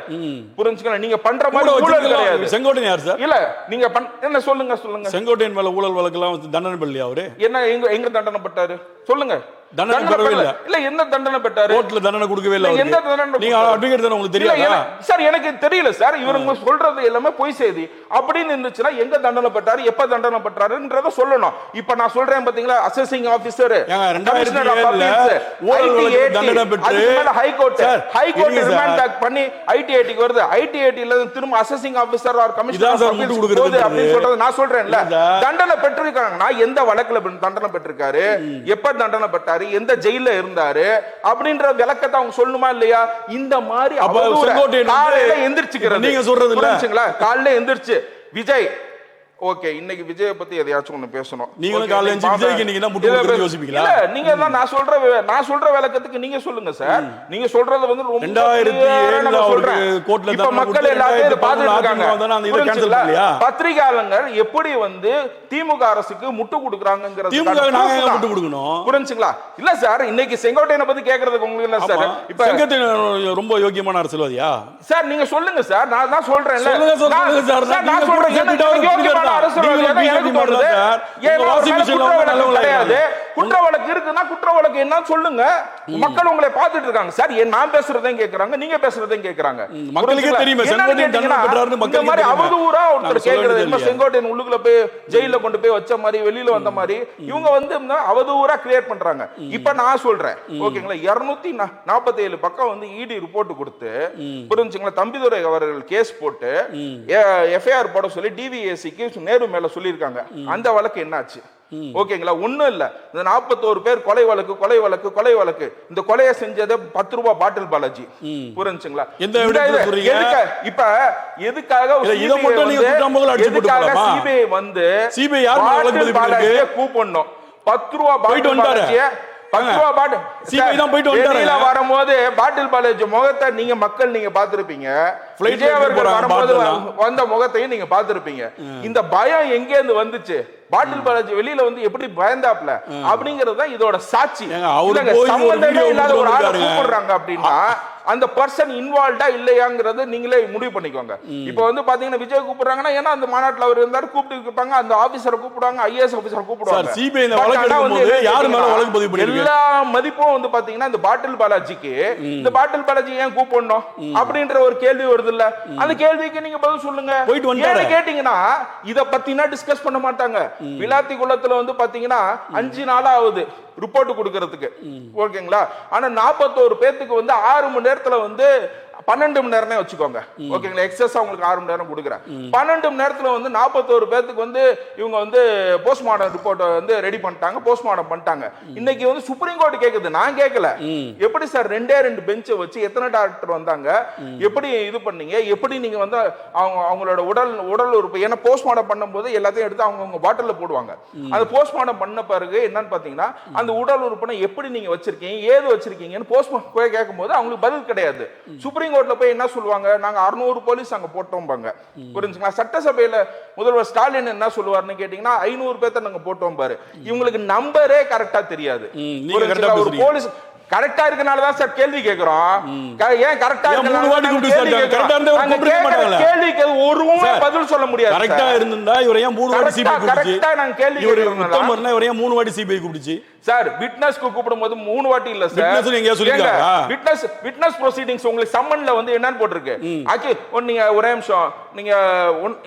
புரிஞ்சுக்கலாம், நீங்க பண்ற மாதிரி ஊழல் கிடையாது. செங்கோட்டையன் யார் சார்? இல்ல நீங்க என்ன சொல்லுங்க செங்கோட்டையன் மேல ஊழல் வழக்கெல்லாம் தண்டனை பண்ணலையா அவரு? என்ன எங்க தண்டனை பட்டாரு சொல்லுங்க? தண்டனை பெறவே இல்ல. இல்ல என்ன தண்டனை பெற்றாரு? கோர்ட்ல தண்டனை கொடுக்கவே இல்ல. எந்த தண்டனை? நீங்க அட்வொகேட் தான, உங்களுக்கு தெரியாதா? சார் எனக்கு தெரியல சார். இவங்க சொல்றது எல்லாமே பொய் செய்தி. அப்படின்னு இருந்துச்சுன்னா எங்க தண்டனை பெற்றாரு, எப்ப தண்டனை பெற்றாருன்றத சொல்லணும். இப்ப நான் சொல்றேன் பாத்தீங்களா, அசெசிங் ஆபீசர் 2007 ஊழல் வழக்கு தண்டனை பெற்று ஹைகோர்ட் ரிமாண்ட் பேக் பண்ணி ஐடிஐடிக்கு வருது. ஐடிஐடில திரும்ப assessing officer or commissioner of appeals போகுது அப்படின்னு சொல்றது நான் சொல்றேன்ல. தண்டனை பெற்றிருக்காங்கன்னா எந்த வழக்குல தண்டனை பெற்றிருக்காரு, எப்ப தண்டனை பெற்றாரு, எந்த ஜெயில இருந்தாரு அப்படின்ற விளக்கத்தை அவங்க சொல்லணுமா இல்லையா? இந்த மாதிரி காலையில எந்திரிச்சுக்கிறது நீங்க சொல்றது இல்ல. காலையில எந்திரிச்சு விஜய் ஓகே இன்னைக்கு விஜய பத்தி எதையாச்சும் ஒண்ணு பேசணும். நீங்களும் காலையில எந்திரிச்சு விஜய்க்கு நீங்க என்ன முட்டு கொடுத்து யோசிப்பீங்களா? இல்ல நீங்க தான் நான் சொல்ற விளக்கத்துக்கு நீங்க சொல்லுங்க சார். நீங்க சொல்றது வந்து ரொம்ப 2007 சொல்றேன். கோர்ட்ல இப்ப மக்கள் எல்லாரும் இத பாத்துட்டு இருக்காங்க. பத்திரிகையாளர்கள் எப்படி வந்து திமுக அரசுக்கு முட்டு கொடுக்கறாங்கங்கறது திமுக நாங்க முட்டு கொடுக்கணும். புரிஞ்சுங்களா? இல்ல சார் இன்னைக்கு செங்கோட்டையனை பத்தி கேக்குறதுக்கு உங்களுக்கு என்ன சார்? இப்ப செங்கோட்டையன் ரொம்ப யோக்கியமான அரசியல்வாதியா சார்? நீங்க சொல்லுங்க சார். நான் தான் சொல்றேன். சொல்லுங்க சார். நான் சொல்றேன் குற்ற வழக்கு இருக்குன்னா குற்ற வழக்கு என்ன சொல்லுங்க. மக்கள் உங்களை பார்த்துட்டு இருக்காங்க சார். நான் பேசுறதையும் கேக்குறாங்க, நீங்க பேசுறதையும் கேக்குறாங்க. மக்களுக்கே தெரியுமே செங்கோட்டையன் தண்டனை பெற்றாருன்னு மக்களுக்கு இந்த மாதிரி அவதூறா ஒருத்தர் கேக்குறது. என்ன செங்கோட்டையன் உள்ளுக்குள்ள போய் ஜெயில கொண்டு போய் வச்ச மாதிரி வெளியில வந்த மாதிரி இவங்க வந்து அவதூறா கிரியேட் பண்றாங்க. இப்ப நான் சொல்றேன் ஓகேங்களா, 247 பக்கம் வந்து இடி ரிப்போர்ட் கொடுத்து புரிஞ்சுங்களா, தம்பிதுரை அவர்கள் கேஸ் போட்டு எஃப்ஐஆர் போட சொல்லி டிவிஎஸ்சிக்கு நேரு மேல சொல்லியிருக்காங்க. அந்த வழக்கு என்னாச்சு? ஓகேங்களா, ஒண்ணும் இல்ல. இந்த 41 பேர் கொலை வழக்கு. இந்த கொலையை செஞ்சது 10 ரூபாய் பாட்டில் பாலாஜி. புரிஞ்சுங்களா? இப்ப எதுக்காக சிபிஐ வந்து பாட்டில் பாலாஜியை கூப்பிடணும்? 10 ரூபாய் பாட்டில் பாலாஜியை வரும்போது பாட்டில் பாலாஜி முகத்தை நீங்க மக்கள் நீங்க பாத்திருப்பீங்க. விஜய் அவர்கள் வரும்போது வந்த முகத்தையும் நீங்க பாத்திருப்பீங்க. இந்த பயம் எங்க இருந்து வந்துச்சு? பாட்டில் பாலாஜி வெளியில வந்து எப்படி பயந்தாப்ல அப்படிங்கறது தான் இதோட சாட்சி. சம்பந்தமே இல்லாத ஒரு ஆளை கூப்பிடுறாங்க அப்படின்னா அந்த பர்சன் இன்வால்வ்டா இல்லையாங்கிறது நீங்களே முடிவு பண்ணிக்கோங்க. இப்போ வந்து பாத்தீங்கன்னா விஜய் கூப்பிடுறாங்கன்னா ஏன்னா அந்த மாநாட்டில் அவர் இருந்தாரு, கூப்பிட்டு இருப்பாங்க. அந்த ஆபீசரை கூப்பிடுவாங்க, ஐஏஎஸ் ஆபீசரை கூப்பிடுவாங்க. எல்லா மதிப்பும் வந்து பாத்தீங்கன்னா இந்த பாட்டில் பாலாஜிக்கு இந்த பாட்டில் பாலாஜி ஏன் கூப்பிடணும் அப்படின்ற ஒரு கேள்வி வருது இல்ல? அந்த கேள்விக்கு நீங்க பதில் சொல்லுங்க. கேட்டீங்கன்னா இத பத்தினா டிஸ்கஸ் பண்ண மாட்டாங்க. விளாத்தி குளத்துல வந்து பாத்தீங்கன்னா 5 நாள் ஆகுது ரிப்போர்ட் கொடுக்கிறதுக்கு. ஓகேங்களா? ஆனா 41 பேருக்கு வந்து 6 மணி நேரத்துல வந்து 12 மணி நேரமே வச்சுக்கோங்க, ஓகேங்களா? எக்ஸஸ் உங்களுக்கு 6 மணி நேரம் கொடுக்குறேன். 12 மணி நேரத்துல வந்து 41 பேருக்கு வந்து இவங்க வந்து போஸ்ட்மார்டம் ரிப்போர்ட் வந்து ரெடி பண்ணிட்டாங்க, போஸ்ட்மார்டம் பண்ணிட்டாங்க. இன்னைக்கு வந்து சுப்ரீம் கோர்ட் கேக்குது, நான் கேட்கல. எப்படி சார் 2 பெஞ்சை வச்சு எத்தனை டாக்டர் வந்தாங்க, எப்படி இது பண்ணீங்க, எப்படி நீங்க வந்து அவங்களோட உடல் உறுப்பு, ஏன்னா போஸ்ட்மார்டம் பண்ணும்போது எல்லாத்தையும் எடுத்து அவங்க பாட்டில்ல போடுவாங்க. அது போஸ்ட்மார்டம் பண்ண பிறகு என்னன்னு பாத்தீங்கன்னா அந்த உடல் உறுப்பினை எப்படி நீங்க வச்சிருக்கீங்க, ஏது வச்சிருக்கீங்கன்னு போஸ்ட்மார்டம் போய் கேட்கும்போது அவங்களுக்கு பதில் கிடையாது. சுப்ரீம் கோர்ட்ல போய் என்ன சொல்லுவாங்க, நாங்க 600 போலீஸ் அங்க போட்டோம்பாங்க. புரிஞ்சுங்களா? சட்டசபையில முதல்வர் ஸ்டாலின் என்ன சொல்லுவாருன்னு கேட்டீங்கன்னா 500 பேர்த்த நாங்க போட்டோம் பாரு. இவங்களுக்கு நம்பரே கரெக்டா தெரியாது. ஒரு போலீஸ் கரெக்டா இருக்கனால தான் சார் கேள்வி கேக்குறோம். ஏன் கரெக்டா கேள்விக்கு ஒருமே பதில் சொல்ல முடியாது. கரெக்டா இருந்தா இவரை ஏன் 3 வாட்டி சிபிஐ கூப்பிடுச்சு? கரெக்டா நான் கேள்வி கேக்குறேன். இவரை ஏன் 3 வாட்டி சிபிஐ கூப்பிடுச்சு? சார் விட்னஸ்க்கு கூப்பிடும்போது 3 வாட்டி இல்ல சார். விட்னஸ் எங்க சொல்லிருக்காங்க? விட்னஸ் ப்ரோசீடிங்ஸ் உங்களுக்கு சம்மன்ல வந்து என்னன்னு போட்டுருக்கு. ஆக்கி நீங்க ஒரே நிமிஷம், நீங்க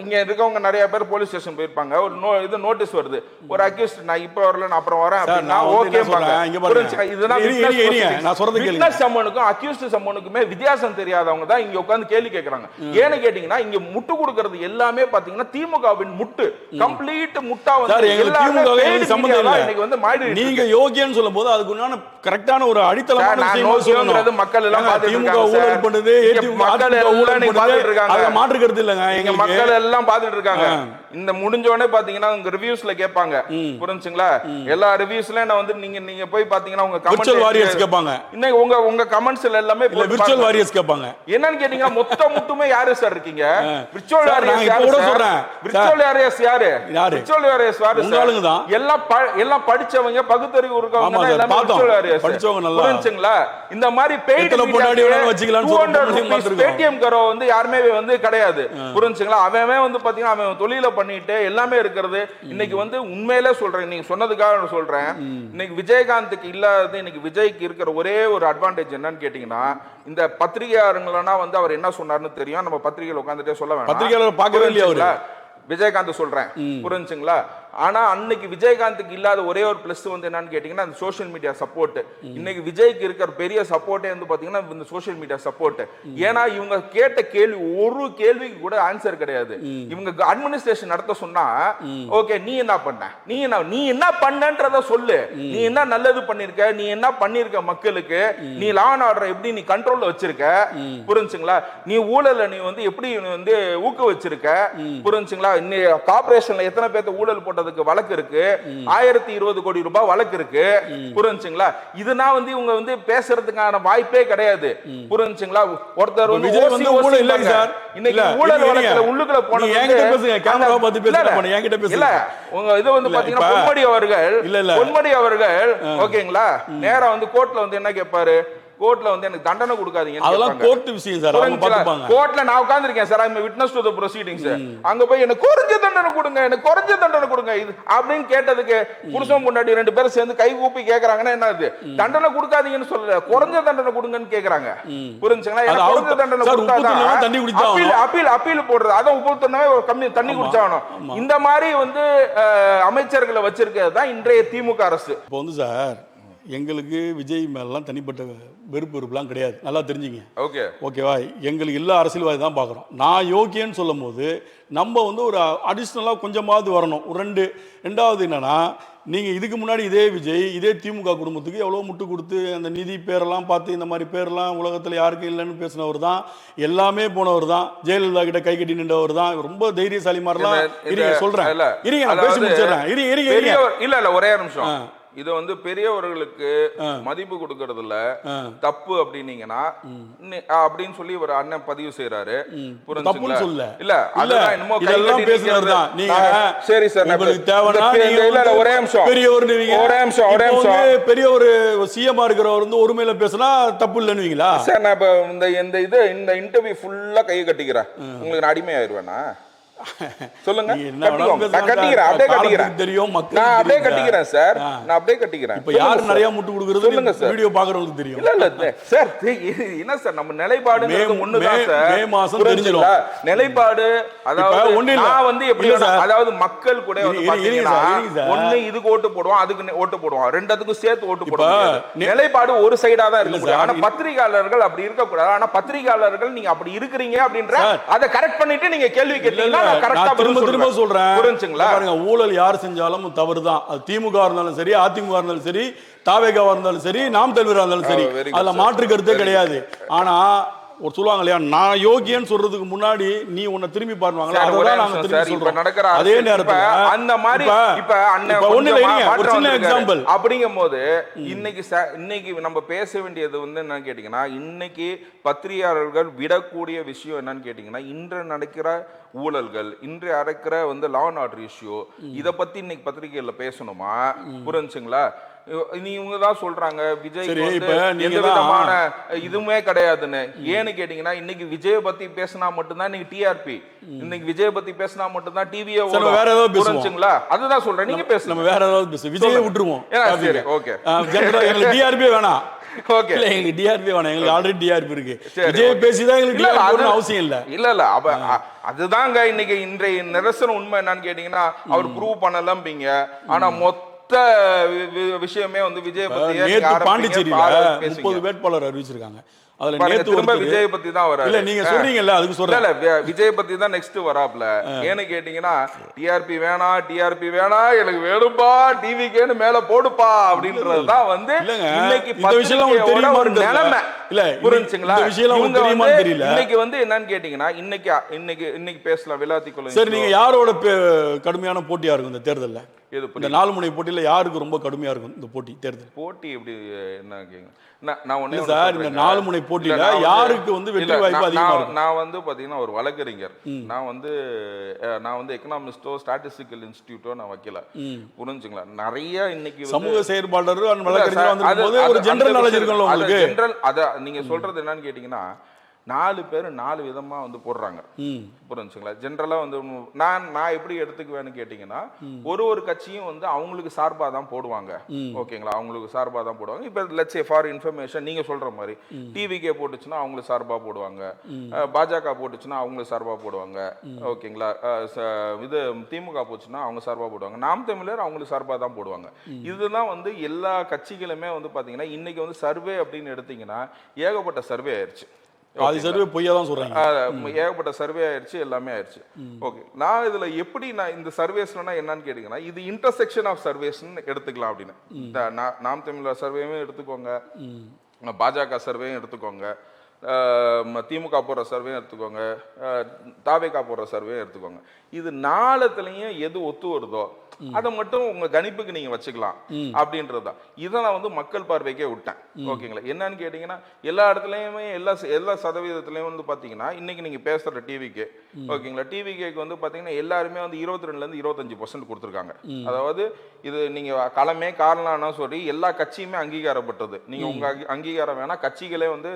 இங்க இருக்கவங்க நிறைய பேர் போலீஸ் ஸ்டேஷன் போயிருப்பாங்க. ஒரு இது நோட்டீஸ் வருது, ஒரு அக்யூஸ்ட் நான் இப்ப வரல நான் அப்புறம் வரேன் அப்படினா ஓகே பாங்க. இதுதான் நான் சொல்றது கேளுங்க. விட்னஸ் சம்மனுக்கும் அக்யூஸ்ட் சம்மனுக்குமே வித்தியாசம் தெரியாதவங்க தான் இங்க உட்கார்ந்து கேள்வி கேக்குறாங்க. ஏன்னு கேட்டீங்கன்னா இங்க முட்டு கொடுக்கிறது எல்லாமே பாத்தீங்கன்னா திமுகவின் முட்டு, கம்ப்ளீட் முட்டா வந்து எல்லாமே சம்பந்தம் இல்ல. இன்னைக்கு வந்து மாறி நீங்க யோகியன்னு சொல்லும்போது அதுக்கு உண்டான கரெக்டான ஒரு அடித்தளமான விஷயம் சொல்லணும். மக்கள் எல்லாம் பாத்துட்டு இருக்காங்க. ஊழல் பண்ணுது, மக்கள் எல்லாம் பாத்துட்டு இருக்காங்க. அத மாற்று கருத்து இல்லங்க. எங்க மக்கள் எல்லாம் பாத்துட்டு இருக்காங்க. இந்த முடிஞ்ச உடனே பாத்தீங்கன்னா உங்க ரிவ்யூஸ்ல கேட்பாங்க, புரிஞ்சுங்களா? எல்லா ரிவ்யூஸ்ல நான் வந்து நீங்க போய் பாத்தீங்கன்னா உங்க விர்ச்சுவல் வாரியர்ஸ் கேட்பாங்க. இன்னைக்கு உங்க கமெண்ட்ஸ்ல எல்லாமே விர்ச்சுவல் வாரியர்ஸ் கேட்பாங்க. என்னன்னு கேட்டீங்கன்னா மொத்த முட்டுமே யாரு சார் இருக்கீங்க? விர்ச்சுவல் வாரியர்ஸ் யாரு சொல்றேன்? விர்ச்சுவல் வாரியர்ஸ் யாரு? விர்ச்சுவல் வாரியர்ஸ் யாரு? உங்களுங்க தான். எல்லாம் படிச்சவங்க, பகுத்தறிவு இருக்கவங்க தான் எல்லாமே விர்ச்சுவல் வாரியர்ஸ். படிச்சவங்க நல்லா. புரிஞ்சுங்களா? இந்த மாதிரி பெய்ட் முன்னாடி வச்சிக்கலாம்னு சொல்லிட்டு பேடிஎம் கரோ வந்து யாருமே வந்து கிடையாது. புரிஞ்சுங்களா? அவன் வந்து பாத்தீங்கன்னா அவன் தொழில பண்ணிட்டு எல்லாமே இருக்கிறது. இன்னைக்கு வந்து உண்மையிலே சொல்றேன், நீங்க சொன்னதுக்காக சொல்றேன், இன்னைக்கு விஜயகாந்துக்கு இல்லாதது இன்னைக்கு விஜய்க்கு இருக்கிற ஒரே ஒரு அட்வான்டேஜ் என்னன்னு கேட்டீங்கன்னா, இந்த பத்திரிகையாளர்களா வந்து அவர் என்ன சொன்னார்னு தெரியும். நம்ம பத்திரிகையில உட்கார்ந்துட்டே சொல்ல வேண்டாம். பத்திரிகையாளர் பார்க்கவே இல்லையா அவரு? விஜயகாந்த் சொல்றேன், புரிஞ்சுங்களா? ஆனா அன்னைக்கு விஜயகாந்துக்கு இல்லாத ஒரே ஒரு பிளஸ் வந்து என்னன்னு கேட்டீங்கன்னா அந்த சோஷியல் மீடியா சப்போர்ட். இன்னைக்கு விஜய்க்கு இருக்கிற பெரிய சப்போர்ட்டே வந்து பாத்தீங்கன்னா இந்த சோஷியல் மீடியா சப்போர்ட். ஏன்னா இவங்க கேட்ட கேள்வி ஒரு கேள்விக்கு கூட ஆன்சர் கிடையாது. இவங்க அட்மினிஸ்ட்ரேஷன் நடத்த சொன்னா ஓகே நீ என்ன பண்ண, நீ என்ன பண்ணன்றத சொல்லு, நீ என்ன நல்லது பண்ணிருக்க, நீ என்ன பண்ணிருக்க மக்களுக்கு, நீ லா அண்ட் ஆர்டர் எப்படி நீ கண்ட்ரோல்ல வச்சிருக்க, புரிஞ்சுங்களா? நீ ஊழல நீ வந்து எப்படி வந்து ஊக்க வச்சிருக்க, புரிஞ்சுங்களா? கார்பரேஷன்ல எத்தனை பேர்த்த ஊழல் போட்ட வழக்கு இருக்கு, 1020 கோடி ரூபாய் வழக்கு இருக்கு, புரிஞ்சுங்களா? இதுனா வந்து இவங்க வந்து பேசுறதுக்கான வாய்ப்பே கிடையாது. புரிஞ்சுங்களா? ஒருத்தர் வந்து ஊழல் இல்ல சார், இன்னைக்கு ஊழல் வழக்குல உள்ளுக்குள்ள போனது என்கிட்ட பேசுங்க, கேமரா பார்த்து பேசுங்க, என்கிட்ட பேசுங்க. இல்ல உங்க இது வந்து பாத்தீங்கன்னா பொன்முடி அவர்கள் ஓகேங்களா, நேரா வந்து கோர்ட்ல வந்து என்ன கேட்பாரு, கோர்ட்ல வந்து எனக்கு தண்டனை கொடுக்காதீங்க. அதெல்லாம் கோர்ட் விஷயம் சார், அவங்க பாத்துப்பாங்க. கோர்ட்ல நான் உட்கார்ந்திருக்கேன் sir, I am witness to the proceedings. அங்க போய் எனக்கு குறைஞ்ச தண்டனை கொடுங்க, எனக்கு குறைஞ்ச தண்டனை கொடுங்க இது அப்படினு கேட்டதுக்கு புருஷன் பொண்டாட்டி 2 பேரும் சேர்ந்து கை கூப்பி கேக்குறாங்கன்னா என்ன அது? தண்டனை கொடுக்காதீங்கன்னு சொல்லல, குறைஞ்ச தண்டனை கொடுங்கன்னு கேக்குறாங்க. புரிஞ்சுங்களா? எனக்கு குறைஞ்ச தண்டனை கொடுத்தாதான் தண்ணி குடிச்சாகணும், அப்பீல் போடுறது, அத உப்பு தண்ணவே கம்மி தண்ணி குடிச்சாகணும். இந்த மாதிரி வந்து அமைச்சர்களை வச்சிருக்கிறது தான் இன்றைய திமுக அரசு. இப்போ வந்து சார் எங்களுக்கு விஜய் மேலாம் தனிப்பட்ட வெறுப்புலாம் கிடையாது, நல்லா தெரிஞ்சுங்க. ஓகேவா? எங்களுக்கு எல்லா அரசியல்வாதி தான் பார்க்குறோம். நான் யோகியன்னு சொல்லும் போது நம்ம வந்து ஒரு அடிஷ்னலாக கொஞ்சமாவது வரணும். ஒரு ரெண்டாவது என்னன்னா, நீங்கள் இதுக்கு முன்னாடி இதே விஜய் இதே திமுக குடும்பத்துக்கு எவ்வளோ முட்டு கொடுத்து அந்த நிதி பேரெல்லாம் பார்த்து இந்த மாதிரி பேரெல்லாம் உலகத்தில் யாருக்கும் இல்லைன்னு பேசினவர் தான், எல்லாமே போனவர் தான், ஜெயலலிதா கிட்ட கை கட்டி நின்றவர் தான், ரொம்ப தைரியசாலி மாதிரிலாம் இருங்க சொல்கிறேன். இருங்க நான் பேசி முடிச்சிடறேன். இல்லை ஒரே நிமிஷம். இது வந்து பெரியவர்களுக்கு மதிப்பு கொடுக்கறதுல தப்பு அப்படின்னீங்கன்னா அப்படின்னு சொல்லி ஒரு அண்ணன் பதிவு செய்யறாரு. புரிஞ்சுங்களா? இல்ல அதெல்லாம் என்னமோ இதெல்லாம் பேசுறதுதான். நீங்க சரி சார் உங்களுக்கு தேவைனா இல்ல ஒரே நிமிஷம் ஒரே நிமிஷம் பெரிய ஒரு சிஎம் இருக்கிறவர் வந்து ஒருமையில பேசினா தப்பு இல்லைன்னுவீங்களா சார்? நான் இப்ப இந்த இன்டர்வியூ ஃபுல்லா கையை கட்டிக்கிறேன், உங்களுக்கு நான் அடிமை ஆயிடுவேனா? சொல்லுங்க. நீங்க என்ன வேணாலும் கட்டிக்கோங்க. நான் பேசலாம் கட்டிக்கிறேன், சார். அப்படியே காலத்துக்கு கட்டிக்கிறேன். தெரியும், மக்களுக்கு நான் அப்படியே தெரியும் கட்டிக்கிறேன் சார். நான் அப்படியே கட்டிக்கிறேன். இப்ப யாரு நிறைய முட்டு கொடுக்கறது சொல்லுங்க சார். வீடியோ பாக்குறவங்களுக்கு தெரியும். இல்ல இல்ல சார், என்ன சார் நம்ம நிலைப்பாடுங்கிறது ஒண்ணுதான் சார். மே மாசம் தெரிஞ்சிரும். நிலைப்பாடு அதாவது நான் வந்து எப்படி அதாவது மக்கள் கூட வந்து பாத்தீங்கன்னா ஒண்ணு இதுக்கு ஓட்டு போடுவோம், அதுக்கு ஓட்டு போடுவோம், ரெண்டுத்துக்கும் சேர்த்து ஓட்டு போடுவோம். நிலைப்பாடு ஒரு சைடா தான் இருக்க முடியும். ஆனா பத்திரிகையாளர்கள் அப்படி இருக்க கூடாது. ஆனா பத்திரிகையாளர்கள் நீங்க அப்படி இருக்கிறீங்க அப்படின்ற அதை கரெக்ட் பண்ணிட்டு நீங்க கேள்வி கேட்டீங்கன்னா நான் கரெக்ட்டா திரும்ப சொல்றேன். புரிஞ்சுங்களா? பாருங்க, ஊழல் யார் செஞ்சாலும் தவறுதான். அது திமுக இருந்தாலும் சரி, அதிமுக இருந்தாலும் சரி, தாவேகா இருந்தாலும் சரி, நாம் தமிழரா இருந்தாலும் சரி, அதுல மாற்று கருத்தே கிடையாது. ஆனா ஒரு சொல்லுவாங்க இல்லையா, நான் யோகியன்னு சொல்றதுக்கு முன்னாடி நீ உன்னை திரும்பி பாருவாங்களா, அதெல்லாம் நாங்க திரும்பி சொல்றோம். அதே நேரத்துல அந்த மாதிரி இப்ப அண்ணன் ஒண்ணு இல்லைங்க, ஒரு சின்ன எக்ஸாம்பிள் அப்படிங்கும்போது இன்னைக்கு நம்ம பேச வேண்டியது வந்து என்னன்னு கேட்டீங்கன்னா, இன்னைக்கு பத்திரிகையாளர்கள் விடக்கூடிய விஷயம் என்னன்னு கேட்டீங்கன்னா, இன்று நடக்கிற ஊழல்கள், இன்று நடக்கிற வந்து லா அண்ட் ஆர்டர் இஷ்யூ, இத பத்தி இன்னைக்கு பத்திரிகையில பேசணுமா? புரிஞ்சுங்களா? இவங்க தான் சொல்றாங்க விஜய் எந்த விதமான இதுவுமே கிடையாதுன்னு. ஏன்னு கேட்டீங்கன்னா, இன்னைக்கு விஜய பத்தி பேசினா மட்டும்தான் இன்னைக்கு டிஆர்பி, இன்னைக்கு விஜய பத்தி பேசினா மட்டும்தான் டிவியே ஓடும். வேற ஏதாவது புரிஞ்சுங்களா? அதுதான் சொல்றேன், நீங்க பேசுங்க. நம்ம வேற ஏதாவது பேசு, விஜயை விட்டுருவோம். சரி, ஓகே. எங்களுக்கு டிஆர்பி வேணாம். ஓகே, இல்ல எங்களுக்கு டிஆர்பி வேணாம், எங்களுக்கு ஆல்ரெடி டிஆர்பி இருக்கு. விஜய் பேசிதான் எங்களுக்கு டிஆர்பி அவசியம் இல்ல. இல்ல அதுதாங்க இன்னைக்கு இன்றைய நிரசன உண்மை என்னன்னு கேட்டீங்கன்னா, அவர் ப்ரூவ் பண்ணலம்பீங்க. ஆனா மொத்த விஷயமே வந்து விஜய் பத்தி பாண்டிச்சேரியில 30 வேட்பாளர் அறிவிச்சிருக்காங்க. அதுல நேத்து திரும்ப விஜய் பத்தி தான் வராரு. இல்ல நீங்க சொல்றீங்கல்ல, அதுக்கு சொல்றேன். இல்ல விஜய் பத்தி தான் நெக்ஸ்ட் வராப்ல. ஏன்னு கேட்டீங்கன்னா, டிஆர்பி வேணா எனக்கு வேணும்பா, டிவிக்கேன்னு மேல போடுப்பா அப்படின்றதுதான் வந்து இன்னைக்கு இந்த விஷயம் தெரியுமா ஒரு நிலைமை. இல்ல புரிஞ்சுங்களா? இந்த விஷயம் தெரியுமான்னு தெரியல. இன்னைக்கு வந்து என்னன்னு கேட்டீங்கன்னா, இன்னைக்கு பேசலாம் விலாத்தி கொலை. சரி, நீங்க யாரோட கடுமையான போட்டியா இருக்கும் இந்த தேர்தல்ல? இந்த 4 முனை போட்டியில யாருக்கு ரொம்ப கடுமையா இருக்கும் இந்த போட்டி தேர்தல் போட்டி? எப்படி என்ன கேக்குங்க? நான் ஒண்ணே சார், இந்த 4 முனை போட்டியில யாருக்கு வந்து வெற்றி வாய்ப்பு அதிகமா இருக்கும்? நான் வந்து பாத்தீங்கன்னா ஒரு வழக்கறிஞர். நான் வந்து எக்கனாமிஸ்டோ ஸ்டாட்டிஸ்டிக்கல் இன்ஸ்டிடியூட்டோ நான் வைக்கல. புரிஞ்சுங்களா? நிறைய இன்னைக்கு சமூக செயற்பாளர் வழக்கறிஞர் வந்தபோது ஒரு ஜெனரல் நாலேஜ் இருக்கும்ல உங்களுக்கு. ஜெனரல் அத நீங்க சொல்றது என்னன்னு கேட்டீங்கன்னா, 4 பேர் 4 விதமா வந்து போடுறாங்க. புரிஞ்சுங்களா? ஜெனரலா வந்து நான் எப்படி எடுத்துக்குவேன்னு கேட்டீங்கன்னா, ஒரு கட்சியும் வந்து அவங்களுக்கு சார்பா தான் போடுவாங்க. ஓகேங்களா? அவங்களுக்கு சார்பா தான் போடுவாங்க. இப்ப லெட்ஸ் சே ஃபார் இன்ஃபர்மேஷன், நீங்க சொல்ற மாதிரி டிவிகே போட்டுச்சுன்னா அவங்களுக்கு சார்பா போடுவாங்க, பாஜக போட்டுச்சுன்னா அவங்களுக்கு சார்பா போடுவாங்க. ஓகேங்களா? இது திமுக போச்சுன்னா அவங்க சார்பா போடுவாங்க, நாம் தமிழர் அவங்களுக்கு சார்பா தான் போடுவாங்க. இதுதான் வந்து எல்லா கட்சிகளுமே வந்து பாத்தீங்கன்னா, இன்னைக்கு வந்து சர்வே அப்படின்னு எடுத்தீங்கன்னா ஏகப்பட்ட சர்வே ஆயிடுச்சு. சர்வே பொய்யா தான் சொல்றாங்க. ஏகப்பட்ட சர்வே ஆயிடுச்சு, எல்லாமே ஆயிடுச்சு. ஓகே, நான் இதுல எப்படி நான் இந்த சர்வேஸ்னா என்னன்னு கேட்டீங்கன்னா, இது இன்டர்செக்ஷன் ஆஃப் சர்வேஸ்ன்னு எடுத்துக்கலாம் அப்படின்னு. நாம் தமிழர் சர்வேயும் எடுத்துக்கோங்க, பாஜக சர்வேயும் எடுத்துக்கோங்க, திமுக போடுற சர்வேயும் எடுத்துக்கோங்க, தாவேகா போடுற சர்வேயும் எடுத்துக்கோங்க. இது 4த்துலயும் எது ஒத்து வருதோ அதை மட்டும் உங்க கணிப்புக்கு நீங்க வச்சுக்கலாம் அப்படின்றதுதான். இதை நான் வந்து மக்கள் பார்வைக்கே விட்டேன். ஓகேங்களா? என்னன்னு கேட்டீங்கன்னா, எல்லா இடத்துலயுமே எல்லா சதவீதத்திலயும் வந்து பாத்தீங்கன்னா, இன்னைக்கு நீங்க பேசுற டிவிக்கு, ஓகேங்களா, டிவிக்கு வந்து பாத்தீங்கன்னா எல்லாருமே வந்து 22ல இருந்து 25% கொடுத்துருக்காங்க. அதாவது இது நீங்க களமே காரணம்னா சொல்லி எல்லா கட்சியுமே அங்கீகாரப்பட்டது. நீங்க உங்க அங்கீகாரம் வேணா, கட்சிகளே வந்து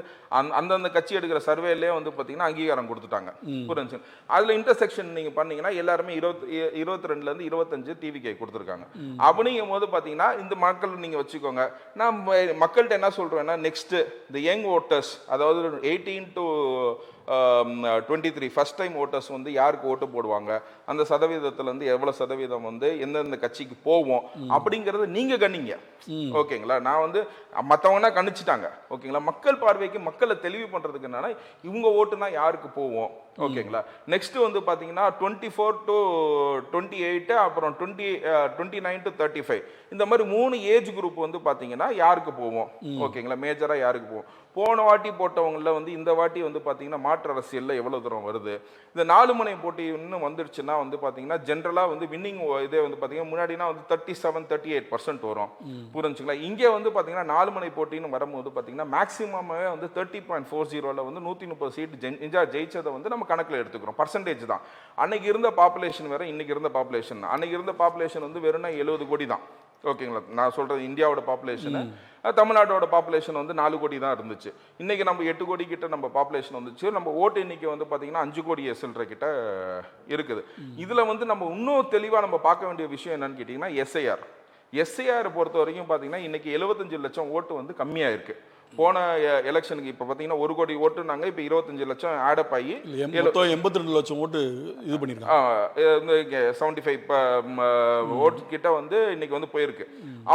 அந்தந்த கட்சி எடுக்கிற சர்வேலயே வந்து பாத்தீங்கன்னா அங்கீகாரம் கொடுத்துட்டாங்க. புரிஞ்சு? அதுல இன்டர்செக்ஷன் நீங்க பண்ணீங்கன்னா எல்லாருமே 22ல இருந்து 25 டிவிக்கு கொடுத்துருக்காங்க. அப்படிங்கும் போது பாத்தீங்கன்னா இந்த மக்கள் நீங்க வச்சுக்கோங்க. நான் மக்கள்கிட்ட என்ன சொல்றேன்னா, நெக்ஸ்ட் இந்த யங் ஓட்டர்ஸ், அதாவது 18 to 23 ஃபர்ஸ்ட் டைம் ஓட்டர்ஸ் வந்து யாருக்கு ஓட்டு போடுவாங்க, அந்த சதவீதத்துல இருந்து எவ்வளவு சதவீதம் வந்து எந்தெந்த கட்சிக்கு போவோம் அப்படிங்கறத நீங்க கணிங்க. ஓகேங்களா? நான் வந்து மத்தவங்கன்னா கணிச்சுட்டாங்க. ஓகேங்களா? மக்கள் பார்வைக்கு மக்களை தெளிவு பண்றதுக்கு என்னன்னா, இவங்க ஓட்டுனா யாருக்கு போவோம். ஓகேங்களா? நெக்ஸ்ட் வந்து பாத்தீங்கன்னா 24 to 28, அப்புறம் 29 to 35, இந்த மாதிரி 3 ஏஜ் குரூப் வந்து பாத்தீங்கன்னா யாருக்கு போவோம். ஓகேங்களா? மேஜரா யாருக்கு போவோம். போன வாட்டி போட்டவங்கள வந்து இந்த வாட்டி வந்து பாத்தீங்கன்னா மாற்று அரசியல்ல எவ்வளவு தூரம் வருது. இந்த 4 முனை போட்டி இன்னும் வந்துருச்சுன்னா வந்து பாத்தீங்கன்னா ஜென்ரலா வந்து வின்னிங் இதே வந்து பாத்தீங்கன்னா முன்னாடினா வந்து 37-38% வரும். புரிஞ்சுங்களா? இங்க வந்து பாத்தீங்கன்னா 4 முனை போட்டின்னு வரும்போது பாத்தீங்கன்னா மேக்ஸிமமே வந்து 30.40ல வந்து 130 சீட் ஜெயிச்சதை வந்து நம்ம கணக்குல எடுத்துக்கிறோம். பர்சன்டேஜ் தான். அன்னைக்கு இருந்த பாப்புலேஷன் வேற, இன்னைக்கு இருந்த பாப்புலேஷன். அன்னைக்கு இருந்த பாப்புலேஷன் வந்து வெறும் 70 கோடி தான். ஓகேங்களா? நான் சொல்றது இந்தியாவோட பாப்புலேஷன் தமிழ்நாட்டோட பாப்புலேஷன் வந்து 4 கோடி தான் இருந்துச்சு. இன்னைக்கு நம்ம 8 கோடி கிட்ட நம்ம பாப்புலேஷன் வந்துச்சு. நம்ம ஓட்டு எண்ணிக்கை வந்து பார்த்தீங்கன்னா 5 கோடி சில்லற கிட்ட இருக்குது. இதில் வந்து நம்ம இன்னும் தெளிவாக நம்ம பார்க்க வேண்டிய விஷயம் என்னன்னு கேட்டிங்கன்னா எஸ்ஐஆர் பொறுத்த வரைக்கும் பார்த்தீங்கன்னா இன்னைக்கு 75 லட்சம் ஓட்டு வந்து கம்மியாக இருக்கு. போன எலெக்ஷனுக்கு இப்போ பார்த்தீங்கன்னா 1 கோடி ஓட்டுனாங்க, இப்போ 25 லட்சம் ஆடப் ஆகி 82 லட்சம் ஓட்டு இது பண்ணிருக்காங்க. 75 ஓட்டு கிட்ட வந்து இன்னைக்கு வந்து போயிருக்கு.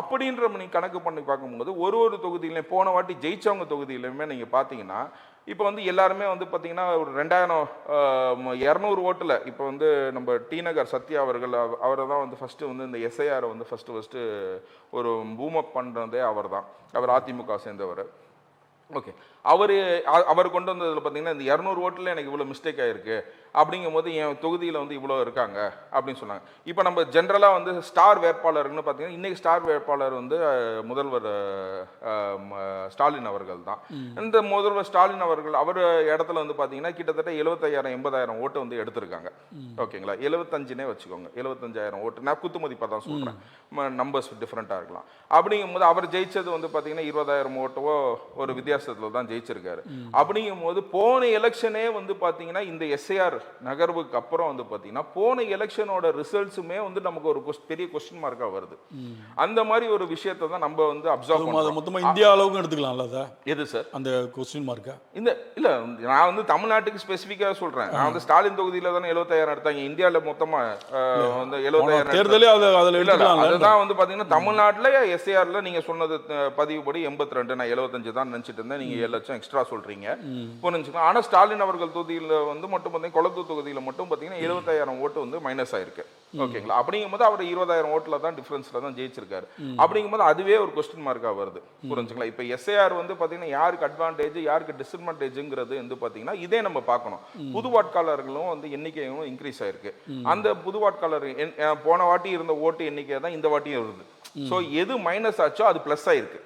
அப்படின்ற நீங்க கணக்கு பண்ணி பார்க்கும்போது ஒரு தொகுதியிலையும் போன வாட்டி ஜெயிச்சவங்க தொகுதியிலுமே நீங்க பார்த்தீங்கன்னா இப்போ வந்து எல்லாருமே வந்து பார்த்தீங்கன்னா ஒரு 200 ஓட்டுல இப்போ வந்து நம்ம டி நகர் சத்யா அவரை தான் வந்து ஃபர்ஸ்ட் வந்து இந்த எஸ்ஐஆர் வந்து ஃபர்ஸ்ட் ஒரு பூம் அப் பண்றதே அவர் அதிமுக சேர்ந்தவர். ஓகே, அவர் கொண்டு வந்ததில் பார்த்தீங்கன்னா இந்த 200 ஓட்டில் எனக்கு இவ்வளோ மிஸ்டேக் ஆயிருக்கு அப்படிங்கும் போது என் தொகுதியில் வந்து இவ்வளோ இருக்காங்க அப்படின்னு சொன்னாங்க. இப்போ நம்ம ஜென்ரலாக வந்து ஸ்டார் வேட்பாளர்னு பார்த்தீங்கன்னா இன்னைக்கு ஸ்டார் வேட்பாளர் வந்து முதல்வர் ஸ்டாலின் அவர்கள் தான். இந்த முதல்வர் ஸ்டாலின் அவர்கள் அவர் இடத்துல வந்து பார்த்தீங்கன்னா கிட்டத்தட்ட 75,000-80,000 ஓட்டு வந்து எடுத்திருக்காங்க. ஓகேங்களா, 75னே வச்சுக்கோங்க, 75,000 ஓட்டு. நான் குத்து மதிப்பாக தான் சொல்கிறேன், நம்பர்ஸ் டிஃப்ரெண்ட்டாக இருக்கலாம். அப்படிங்கும் போது அவர் ஜெயிச்சது வந்து பார்த்தீங்கன்னா 20,000 ஓட்டவோ ஒரு வித்தியாசத்தில் தான் ஜெயிச்சிருக்காரு. அப்படிங்கும் போது போன எலெக்ஷனே வந்து பார்த்தீங்கன்னா இந்த எஸ்ஐஆர் நகர்வுக்கு அப்புறம் வந்து பார்த்தீங்கன்னா போன எலெக்ஷனோட ரிசல்ட்ஸுமே வந்து நமக்கு ஒரு பெரிய கொஸ்டின் மார்க்கா வருது. அந்த மாதிரி ஒரு விஷயத்தை தான் நம்ம வந்து அப்சர்வ் பண்ணுவோம். மொத்தமா இந்தியா அளவுக்கு எடுத்துக்கலாம்ல அதை? எது சார் அந்த கொஸ்டின் மார்க்கா? இல்ல நான் வந்து தமிழ்நாட்டுக்கு ஸ்பெசிஃபிக்கா சொல்றேன். நான் வந்து ஸ்டாலின் தொகுதியில தானே 75,000 எடுத்தாங்க. இந்தியாவில் மொத்தமா வந்து 70,000 தேர்தலே அதுதான் வந்து பாத்தீங்கன்னா தமிழ்நாட்டுல எஸ்ஐஆர்ல நீங்க சொன்னது பதிவுபடி 82, நான் 75 தான் நினைச்சிட்டு இருந்தேன். நீங்க 7 லட்சம் எக்ஸ்ட்ரா சொல்றீங்க, புரிஞ்சுக்கலாம். ஆனா ஸ்டாலின் அவர்கள் தொகுதியில் வந்து மட்டும் பார்த்தீங்கன்னா கொளத்தூர் தொகுதியில் மட்டும் பார்த்தீங்கன்னா 75,000 ஓட்டு வந்து மைனஸ் ஆயிருக்கு. ஓகேங்களா, அப்படிங்கும்போது அவர் 20,000 ஓட்டுல தான் டிஃபரன்ஸ்ல தான் ஜெயிச்சிருக்காரு. அப்படிங்கும்போது அதுவே ஒரு கொஸ்டின் மார்க்கா வருது, புரிஞ்சுங்களா. இப்போ எஸ்ஐஆர் வந்து பாத்தீங்கன்னா யாருக்கு அட்வான்டேஜ் யாருக்கு டிஸ்அட்வான்டேஜ்ங்கிறது வந்து பாத்தீங்கன்னா இதே நம்ம பார்க்கணும். புது வாட்காளர்களும் வந்து எண்ணிக்கையும் இன்க்ரீஸ் ஆயிருக்கு. அந்த புது வாட்காளர் போன வாட்டி இருந்த ஓட்டு எண்ணிக்கை தான் இந்த வாட்டியும் வருது. ஸோ எது மைனஸ் ஆச்சோ அது பிளஸ் ஆயிருக்கு,